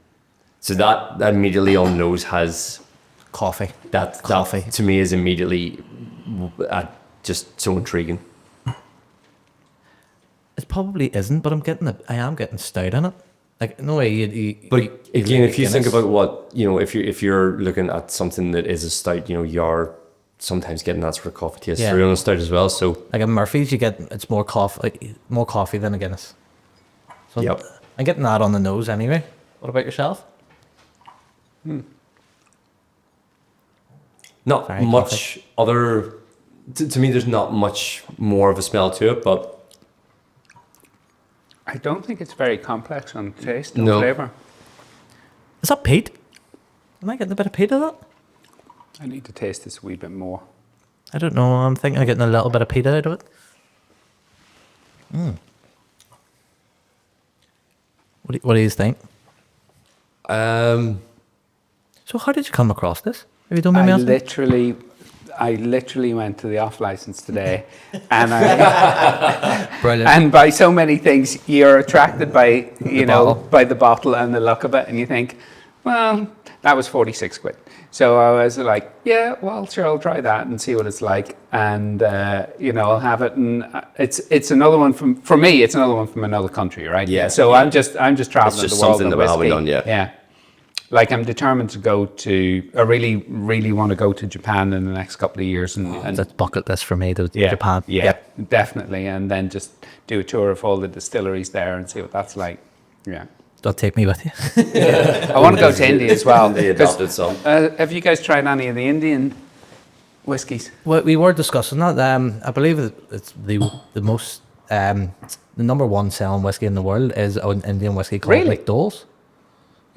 so that immediately on nose has Coffee. that Coffee. to me is immediately just so intriguing. It probably isn't, but I am getting stout in it. Like no way. But again, if you Guinness. think about what if you're looking at something that is a stout, you're sometimes getting that sort of coffee taste Yeah. through on a stout as well. So like a Murphy's, it's more coffee than a Guinness. So Yep. I'm getting that on the nose anyway. What about yourself? not Very much other. To me, there's not much more of a smell to it, but I don't think it's very complex on taste or No. flavor. Is that peat? Am I getting a bit of peat of that? I need to taste this a wee bit more. I don't know. I'm thinking I'm getting a little bit of peat out of it. What do you think? So how did you come across this? Have you done me asking? I literally went to the off license today, and I Brilliant. and by so many things you're attracted by bottle. by the bottle and the look of it, and you think, well, that was 46 quid. So I was like, yeah, well, sure, I'll try that and see what it's like, and I'll have it, and it's another one for me. It's another one from another country, right? Yeah. So I'm just traveling just the world something in that we haven't whiskey. done yet. Yeah. Like I'm determined to go to. I really, really want to go to Japan in the next couple of years, and That's bucket list for me to Japan. Yeah, definitely, and then just do a tour of all the distilleries there and see what that's like. Yeah, Don't take me with you. I want to go to India as well. they 'cause, adopted some. have you guys tried any of the Indian whiskies? Well, we were discussing that. I believe it's the most the number one selling whiskey in the world is an Indian whiskey called Really? McDowell's.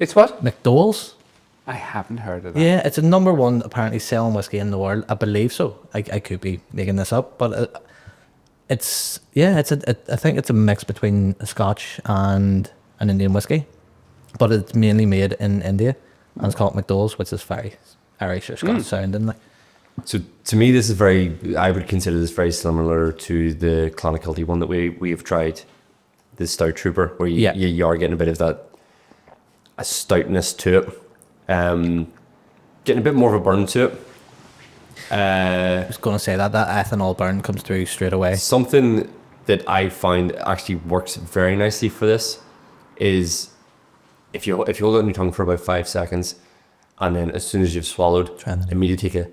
It's what? McDowell's. I haven't heard of that. Yeah, it's a number one apparently selling whiskey in the world. I believe so. I could be making this up, but I think it's a mix between a Scotch and an Indian whiskey, but it's mainly made in India, and it's called McDowell's, which is very Irish or Scotch sounding. Like. So to me, this is I would consider this very similar to the Clonakilty one that we have tried, the Stout Trooper, where you are getting a bit of that a stoutness to it, getting a bit more of a burn to it. I was going to say that ethanol burn comes through straight away. Something that I find actually works very nicely for this is if you hold it on your tongue for about 5 seconds, and then as soon as you've swallowed, immediately take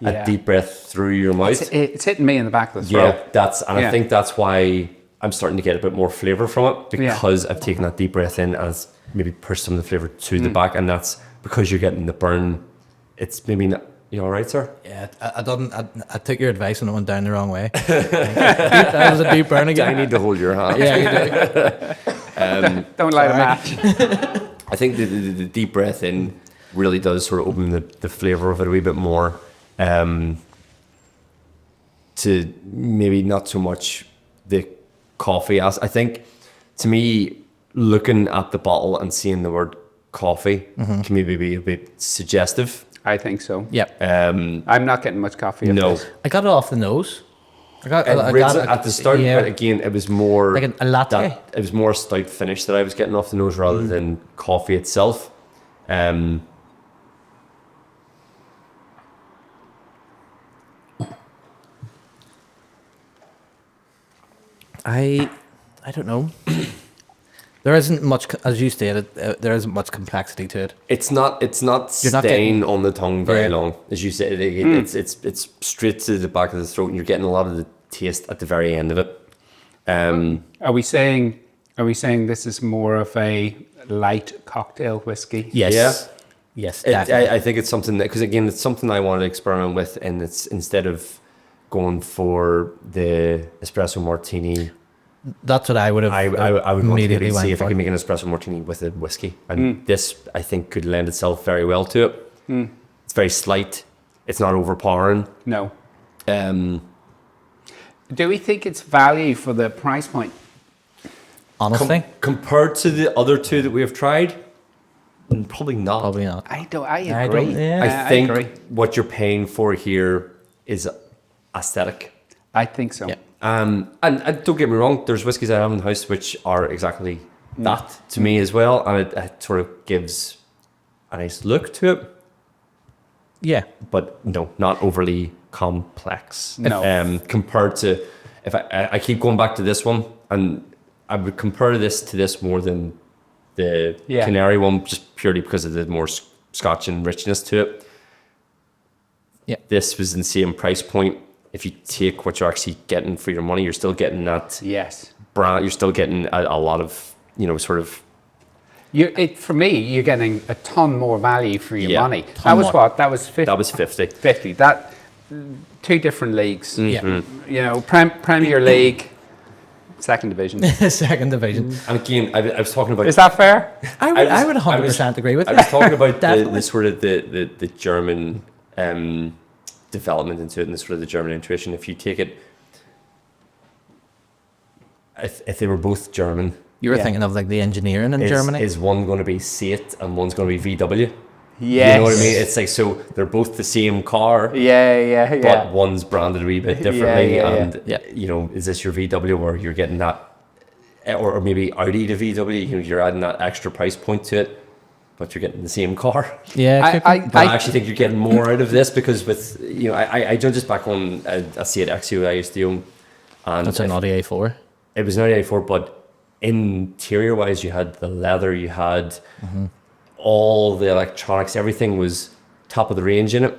a deep breath through your mouth. It's hitting me in the back of the throat. I think that's why I'm starting to get a bit more flavour from it because I've taken that deep breath in and it's maybe pushed some of the flavour to the back, and that's because you're getting the burn. It's maybe not. You all right, sir? Yeah, I took your advice and it went down the wrong way. That was a deep burn again. I need to hold your hand. Yeah, you do. Don't light a match. I think the deep breath in really does sort of open the flavour of it a wee bit more. To maybe not so much the coffee. As I think, to me, looking at the bottle and seeing the word coffee can maybe be a bit suggestive. I think so. Yep. I'm not getting much coffee. No. I got it off the nose. I got it At the start, but again, it was more like a latte. It was more a stout finish that I was getting off the nose rather than coffee itself. I don't know. There isn't much, as you stated, there isn't much complexity to it. It's not staying on the tongue very long, as you said. It's straight to the back of the throat, and you're getting a lot of the taste at the very end of it. Are we saying this is more of a light cocktail whiskey? Yes. Yeah. Yes. I think it's something that, because again, it's something I wanted to experiment with, and it's instead of going for the espresso martini. That's what I would have. I would want to immediately see went if I for. can make an espresso martini with a whiskey, and this I think could lend itself very well to it. It's very slight. It's not overpowering. No. Um, Do we think it's value for the price point? Honestly, compared to the other two that we have tried, probably not. probably not. I agree. I don't- yeah. I think agree. what you're paying for here is aesthetic. I think so. Yeah. And don't get me wrong, there's whiskies I have in the house which are exactly that to me as well, and it sort of gives a nice look to it, Yeah. but no, not overly complex. No. Compared to, if I keep going back to this one, and I would compare this to this more than the Canary one, just purely because of the more Scotch and richness to it. Yeah. This was in the same price point. If you take what you're actually getting for your money, you're still getting that Yes. brand. You're still getting a lot of, sort of. For me, you're getting a ton more value for your money. That Ton was more. what? That was 50. That was 50. 50. That two different leagues. Yeah. Premier League, second division. Second division. And again, I was talking about. Is that fair? I would 100% agree with I you. was talking about Definitely. the sort of the German development into it, and the sort of the German intuition. If you take it, if they were both German, You were thinking of like the engineering in Germany. is one going to be Seat and one's going to be VW? Yes. You know what I mean? It's like, so they're both the same car, Yeah. but one's branded a wee bit differently. Yeah. And is this your VW, or you're getting that, or maybe Audi to VW? You're adding that extra price point to it, but you're getting the same car. Yeah. But I actually think you're getting more out of this, because with I judged this back on a Seat Axio I used to own, and That's an Audi A4. it was an Audi A4, but interior wise, you had the leather, you had all the electronics, everything was top of the range in it,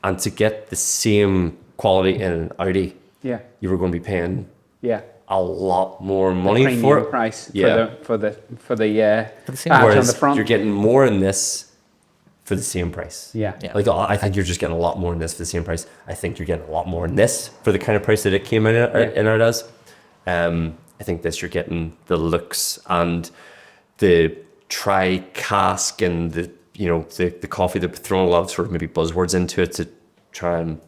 and to get the same quality in an Audi, Yeah. you were going to be paying Yeah. a lot more money Premium for it. price Yeah. for the same badge on Whereas the front. you're getting more in this for the same price. Yeah. Yeah. Like, I think you're just getting a lot more in this for the same price. I think you're getting a lot more in this for the kind of price that it came in out as. I think this, you're getting the looks and the tri-cask and the coffee. They've thrown a lot of sort of maybe buzzwords into it to try and.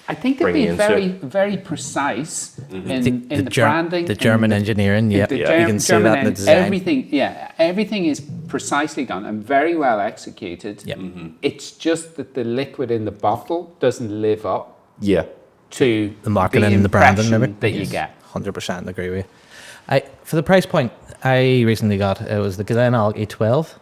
I think they're bring being into very, it. very precise in the Ger- branding. the German engineering. Yeah, The you can see that in the design. Everything is precisely done and very well executed. Yep. It's just that the liquid in the bottle doesn't live up Yeah. to The marketing and the branding, maybe. impression that you get. 100% agree with you. For the price point, I recently got, it was the Glenalg E12,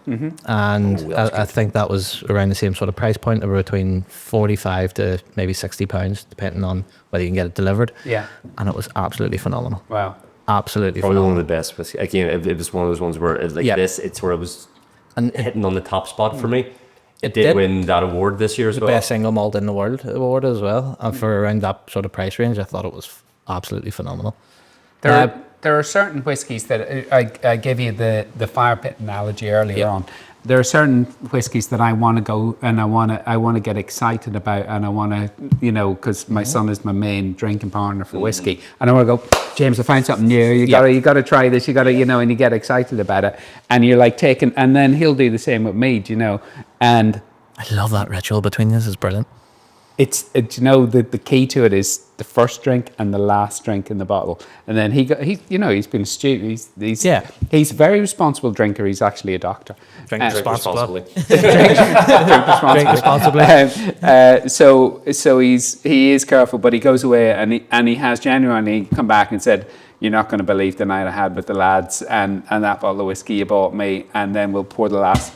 and that's I think that was around the same sort of price point, of between 45 to maybe £60, depending on whether you can get it delivered. Yeah. And it was absolutely phenomenal. Wow. Absolutely Probably one phenomenal. of the best. But again, it was one of those ones where it's like Yeah. it's where it was And hitting on the top spot for me. It Did did. win that award this year as the well. best single malt in the world award as well. And for around that sort of price range, I thought it was absolutely phenomenal. There there are certain whiskies that I gave you the fire pit analogy earlier on. There are certain whiskies that I want to go and I want to get excited about, and I want to, because my son is my main drinking partner for whiskey, and I want to go, James, I find something new. You got to try this. You got to, and you get excited about it, and you're like taking, and then he'll do the same with me, and I love that ritual between you. This is brilliant. It's the key to it is the first drink and the last drink in the bottle, and then he's been astute. He's a very responsible drinker. He's actually a doctor. Drink responsibly. Drink responsibly. So he is careful, but he goes away and he has genuinely come back and said, "You're not going to believe the night I had with the lads and that bottle of whiskey you bought me, and then we'll pour the last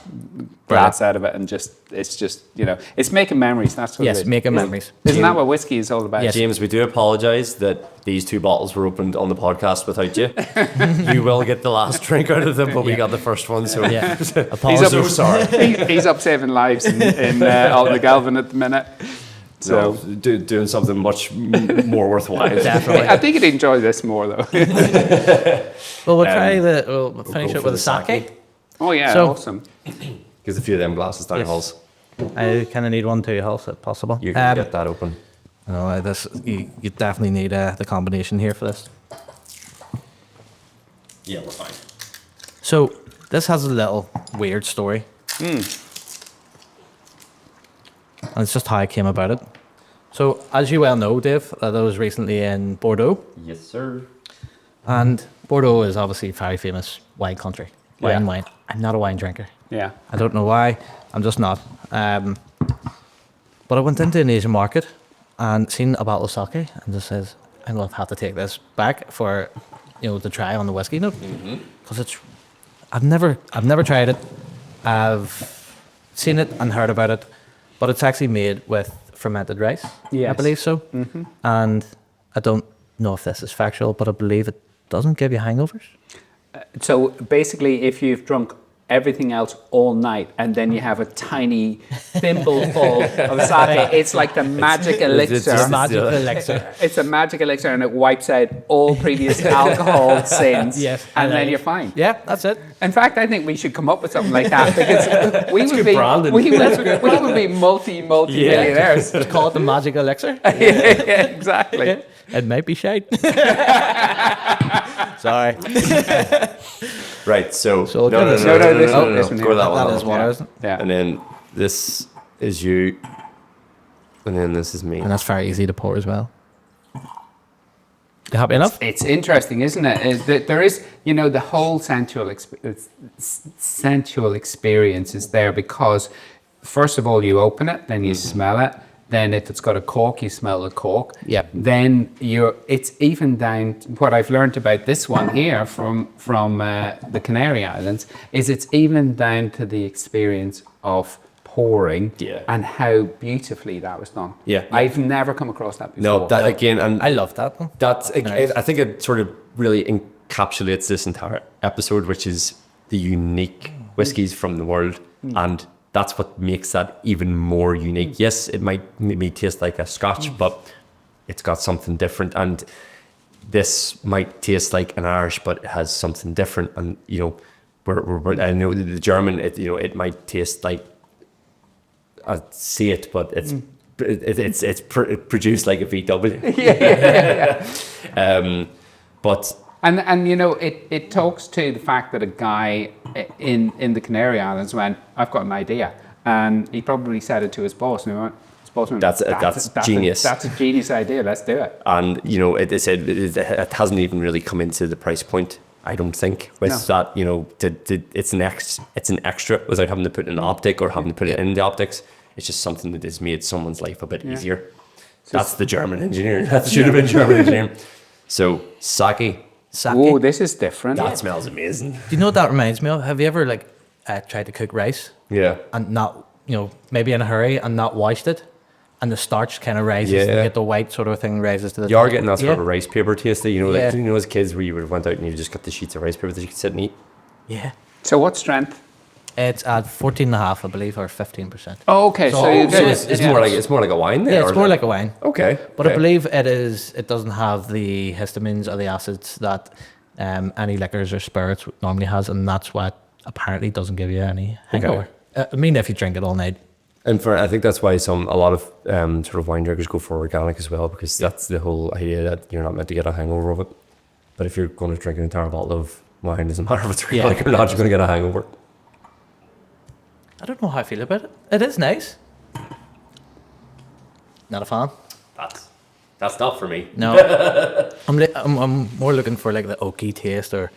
glass out of it, and it's making memories." That's what it is. Yes, making memories. Isn't that what whiskey is all about? Yes. James, we do apologise that these 2 bottles were opened on the podcast without you. You will get the last drink out of them, but we got the first one, so Apologies. so sorry. He's up saving lives in the Galvin at the minute. So doing something much more worthwhile. Definitely. I think he'd enjoy this more though. Well, we'll finish it with a sake. Oh yeah, So- awesome. Gives a few of them glasses down Hulls. I kind of need 1 too, Hulls, if possible. You can get that open. No, you definitely need the combination here for this. Yeah, we're fine. So this has a little weird story. And it's just how I came about it. So as you well know, Dave, I was recently in Bordeaux. Yes, sir. And Bordeaux is obviously a very famous wine country. Wine. I'm not a wine drinker. Yeah. I don't know why. I'm just not. But I went into an Asian market and seen a bottle of sake and just says, I'm going to have to take this back for, to try on the whiskey note. Because I've never tried it. I've seen it and heard about it, but it's actually made with fermented rice. Yes. I believe so. And I don't know if this is factual, but I believe it doesn't give you hangovers. So basically, if you've drunk everything else all night and then you have a tiny thimbleful of sake, it's like the magic elixir. It's a magic elixir. It's a magic elixir, and it wipes out all previous alcohol sins. Yes, and then you're fine. Yeah, that's it. In fact, I think we should come up with something like that, because we would be multi-millionaires. Just call it the magic elixir. Yeah, exactly. Yeah. It might be shite. Sorry. Right, so So no, this go to that one. That is water, isn't it? Yeah. And then this is you, and then this is me. And that's very easy to pour as well. You happy enough? It's interesting, isn't it? Is that there is, the whole sensual experience is there, because first of all you open it, then you smell it, then if it's got a cork, you smell the cork. Yep. Then it's even down. What I've learned about this one here from the Canary Islands is it's even down to the experience of pouring and how beautifully that was done. Yeah. I've never come across that before. No, that again, and I love that one. that's Nice. I think it sort of really encapsulates this entire episode, which is the unique whiskies from the world, and that's what makes that even more unique. Yes, it might maybe taste like a Scotch, but it's got something different, and this might taste like an Irish, but it has something different. And we're I know the German, it might taste like I see it, but it's produced like a VW. But And it talks to the fact that a guy in the Canary Islands went, I've got an idea, and he probably said it to his boss, and his boss went, that's genius. That's a genius idea. Let's do it. And it said it hasn't even really come into the price point, I don't think, with that. It's an extra without having to put in an optic or having to put it in the optics. It's just something that has made someone's life a bit easier. That's the German engineering. That should have been German engineering. So sake. Oh, this is different. That smells amazing. Do you know what that reminds me of? Have you ever tried to cook rice Yeah. and not, maybe in a hurry and not washed it, and the starch kind of rises, and you get the white sort of thing rises to the You are top? getting that sort of a rice paper taste that, Yeah. as kids where you would have went out and you just got the sheets of rice paper that you could sit and eat. Yeah. So what strength? It's at 14.5, I believe, or 15%. Oh, okay. So It's more like a wine then? Yeah, or it's is more it- like a wine. Okay. But I okay. believe it doesn't have the histamines or the acids that any liquors or spirits normally has, and that's what apparently doesn't give you any hangover. I mean, if you drink it all night. And I think that's why a lot of sort of wine drinkers go for organic as well, because that's the whole idea that you're not meant to get a hangover of it. But if you're going to drink an entire bottle of wine, it doesn't matter if it's organic or not, you're going to get a hangover. I don't know how I feel about it. It is nice. Not a fan. That's not for me. No, I'm more looking for like the oaky taste or.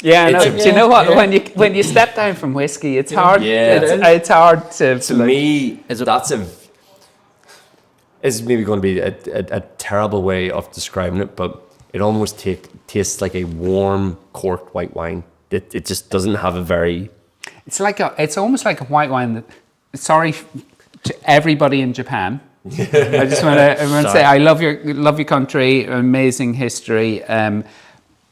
Yeah, no, do you know what? When you step down from whiskey, it's hard. Yeah, it's hard to. To me, is maybe going to be a terrible way of describing it, but it almost tastes like a warm corked white wine. It just doesn't have a very. It's almost like a white wine that. Sorry to everybody in Japan. I just want to say I love your country, amazing history,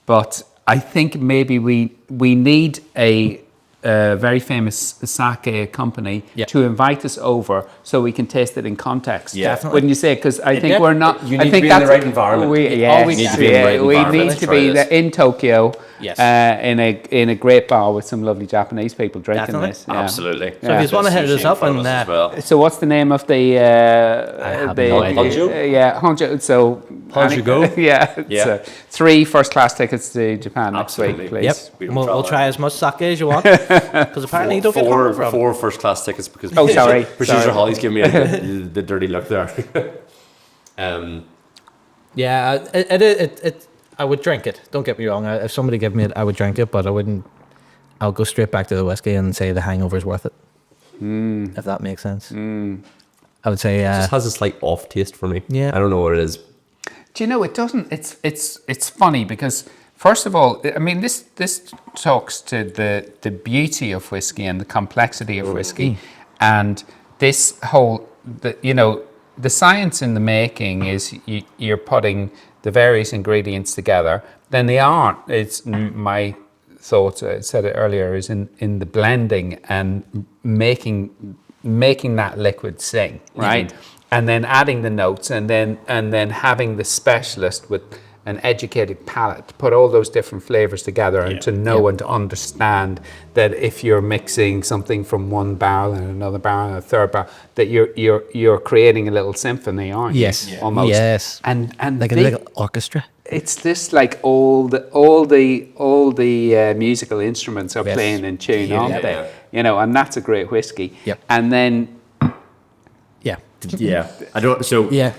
but I think maybe we need a very famous sake company to invite us over so we can taste it in context. Yeah, definitely. Wouldn't you say? Because I think we're not. You I need think to be in the right environment. We need to be in the right we environment need to be in Tokyo. Yes. In a great bar with some lovely Japanese people drinking Definitely. this. Yeah. Absolutely. So if you just want to hit us up and So what's the name of the have no idea. Honjo? yeah, Honjo. So Honjo go? Yeah. Yeah. So 3 first-class tickets to Japan next week, Absolutely. please. Yep. We don't We'll travel try as much sake as you want, because apparently you don't get hungover from it. four first-class tickets because Oh, sorry. Producer Sorry. Holly's giving me the dirty look there. Yeah, it. I would drink it. Don't get me wrong. If somebody gave me it, I would drink it, but I wouldn't. I'll go straight back to the whiskey and say the hangover's worth it. If that makes sense. I would say. It just has a slight off taste for me. Yeah. I don't know what it is. Do you know it doesn't? It's funny because first of all, I mean this talks to the beauty of whiskey and the complexity of whiskey, and this whole the science in the making is you're putting the various ingredients together. Then the art, it's my thoughts. I said it earlier, is in the blending and making that liquid sing, right? And then adding the notes, and then having the specialist with an educated palate to put all those different flavors together and to know and to understand that if you're mixing something from one barrel and another barrel and a third barrel, that you're creating a little symphony, aren't you? Yes. Almost. Yes. And like a little orchestra. it's this like all the musical instruments are playing in tune, aren't they? You know, and that's a great whiskey. Yep. And then Yeah, I don't. So Yeah.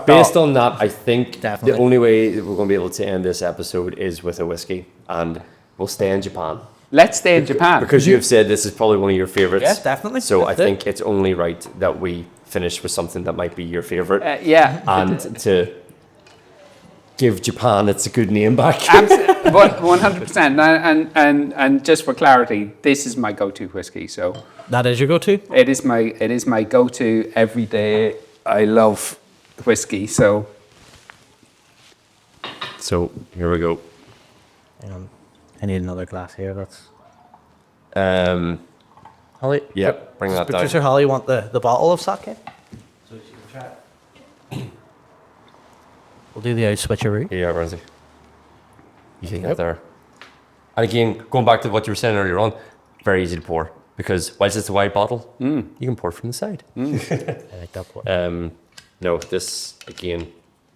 Based on that, I think Definitely. the only way that we're going to be able to end this episode is with a whiskey, and we'll stay in Japan let's stay in Japan. because you have said this is probably one of your favorites. Yeah, definitely. So I That's it. think it's only right that we finish with something that might be your favorite, Yeah. and to give Japan its good name back. 100%. And just for clarity, this is my go-to whiskey. So That is your go-to? it is my go-to every day. I love whiskey. So So here we go. Hang on. I need another glass here. That's Holly, yeah, bring that Producer down. Holly want the bottle of sake? So she can try it. We'll do the old switcheroo. Yeah, Ramsey. You can get there. And again, going back to what you were saying earlier on, very easy to pour because whilst it's a wide bottle, you can pour from the side. I like that part. No, this again,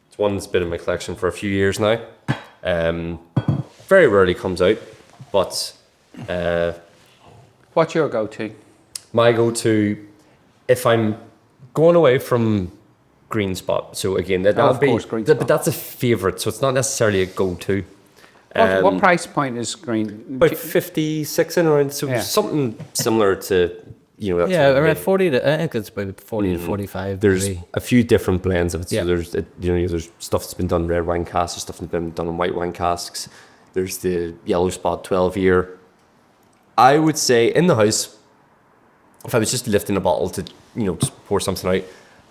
it's one that's been in my collection for a few years now. Very rarely comes out, but what's your go-to? my go-to, if I'm going away from Green Spot, so again, that Oh, would of be, course, Green but Spot. that's a favourite, so it's not necessarily a go-to. What price point is green? About 56 in around, so Yeah. something similar to, that's Yeah, what I around mean. 40 to, I think it's about 40 to 45. There's maybe. a few different blends of it. So Yeah. there's stuff that's been done in red wine casks, there's stuff that's been done in white wine casks. There's the Yellow Spot 12 year. I would say in the house, if I was just lifting a bottle to, just pour something out,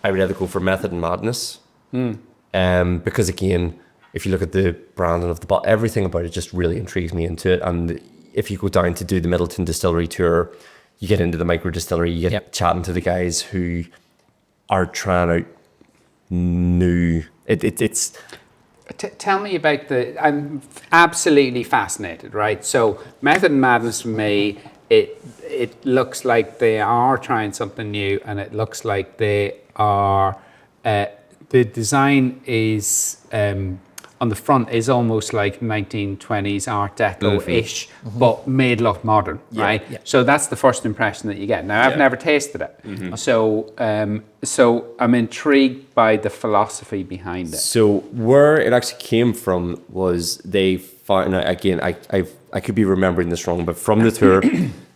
I would either go for Method and Madness. Because again, if you look at the branding of the bottle, everything about it just really intrigues me into it. And if you go down to do the Middleton Distillery tour, you get into the micro distillery, you get chatting to the guys who are trying out new. It's Tell me about I'm absolutely fascinated, right? So Method and Madness for me, it looks like they are trying something new, and it looks like they are, the design is, on the front is almost like 1920s Art Deco-ish, but made look modern, right? Yeah. So that's the first impression that you get. Now, I've never tasted it. So I'm intrigued by the philosophy behind it. So where it actually came from was they found, again, I could be remembering this wrong, but from the tour,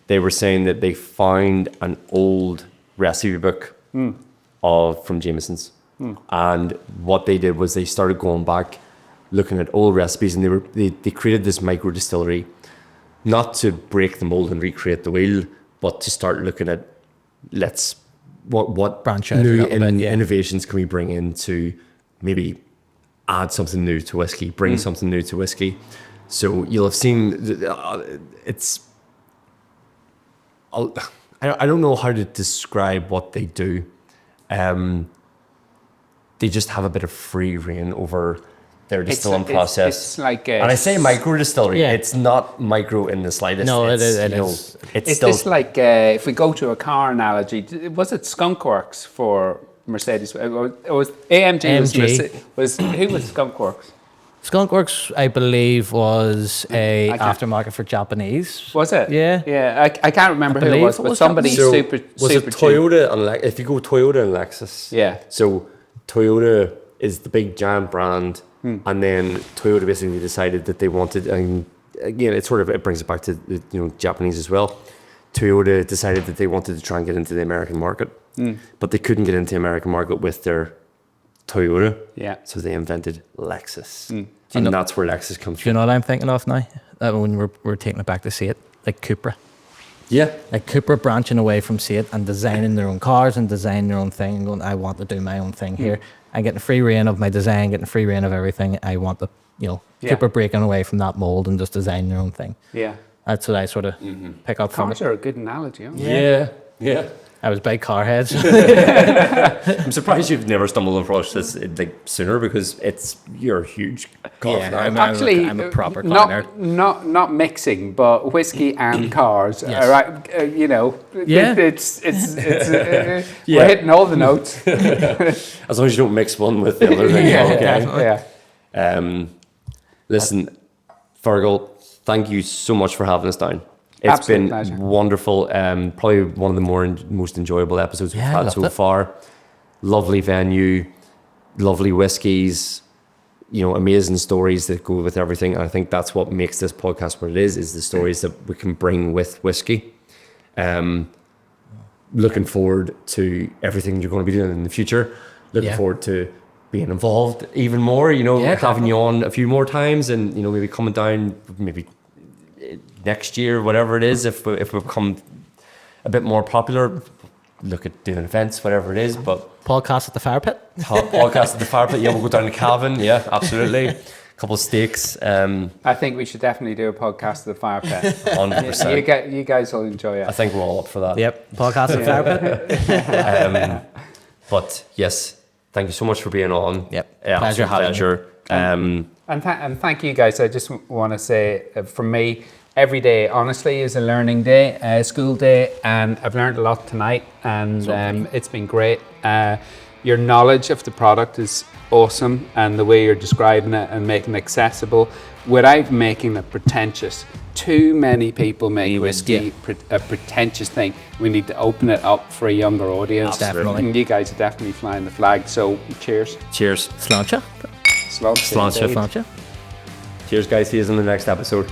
they were saying that they found an old recipe book from Jameson's. And what they did was they started going back, looking at old recipes, and they created this micro distillery, not to break the mold and recreate the wheel, but to start looking at what branch out new innovations can we bring in to maybe add something new to whiskey, bring something new to whiskey. So you'll have seen it's. I don't know how to describe what they do. They just have a bit of free reign over their distilling process. It's like and I say micro distillery, it's not micro in the slightest. No, it It's still, just like, if we go to a car analogy, was it Skunk Works for Mercedes? It was AMG. Who was Skunk Works? Skunk Works, I believe, was a aftermarket for Japanese. Was it? Yeah. Yeah, I can't remember who it was, but somebody so super was super it Toyota and if you go Toyota and Lexus. Yeah. So Toyota is the big giant brand, and then Toyota basically decided that they wanted, and again, it brings it back to Japanese as well. Toyota decided that they wanted to try and get into the American market, but they couldn't get into the American market with their Toyota. Yeah. So they invented Lexus, and that's where Lexus comes Do from. you know what I'm thinking of now? When we're taking it back to Seat, like Cupra. Yeah. Like Cupra branching away from Seat and designing their own cars and designing their own thing and going, I want to do my own thing here. I'm getting free reign of my design, getting free reign of everything. I want the, Cupra breaking away from that mold and just designing their own thing. Yeah. That's what I sort of pick up from Cars it. are a good analogy, aren't Yeah. Yeah. I was big car heads. I'm surprised you've never stumbled across this sooner, because you're a huge car fan. Actually, I'm a proper car nerd. Not mixing, but whiskey and cars. Yes. All right, it's we're hitting all the notes. As long as you don't mix one with the other thing. Okay. Yeah. Listen, Fearghal, thank you so much for having us down. It's Absolute been pleasure. wonderful. Probably one of the most enjoyable episodes we've had so far. Lovely venue, lovely whiskies, amazing stories that go with everything. And I think that's what makes this podcast what it is the stories that we can bring with whiskey. Looking forward to everything you're going to be doing in the future. Looking forward to being involved even more, having you on a few more times, and, maybe coming down maybe next year, whatever it is, if we become a bit more popular, look at doing events, whatever it is. But Podcast at the Fire Pit. Podcast at the Fire Pit. Yeah, we'll go down to Kavalan. Yeah, absolutely. A couple of steaks. I think we should definitely do a podcast of the Fire Pit. 100%. You guys will enjoy it. I think we're all up for that. Yep, podcast at the Fire Pit. But yes, thank you so much for being on. Yep, Pleasure having you. And thank you guys. I just want to say, from me, every day, honestly, is a learning day, a school day, and I've learned a lot tonight, and it's been great. Your knowledge of the product is awesome, and the way you're describing it and making it accessible without making it pretentious. Too many people make whiskey a pretentious thing. We need to open it up for a younger audience. Definitely. And you guys are definitely flying the flag, so cheers. Cheers. Sláinte. Sláinte. Cheers, guys. See you in the next episode.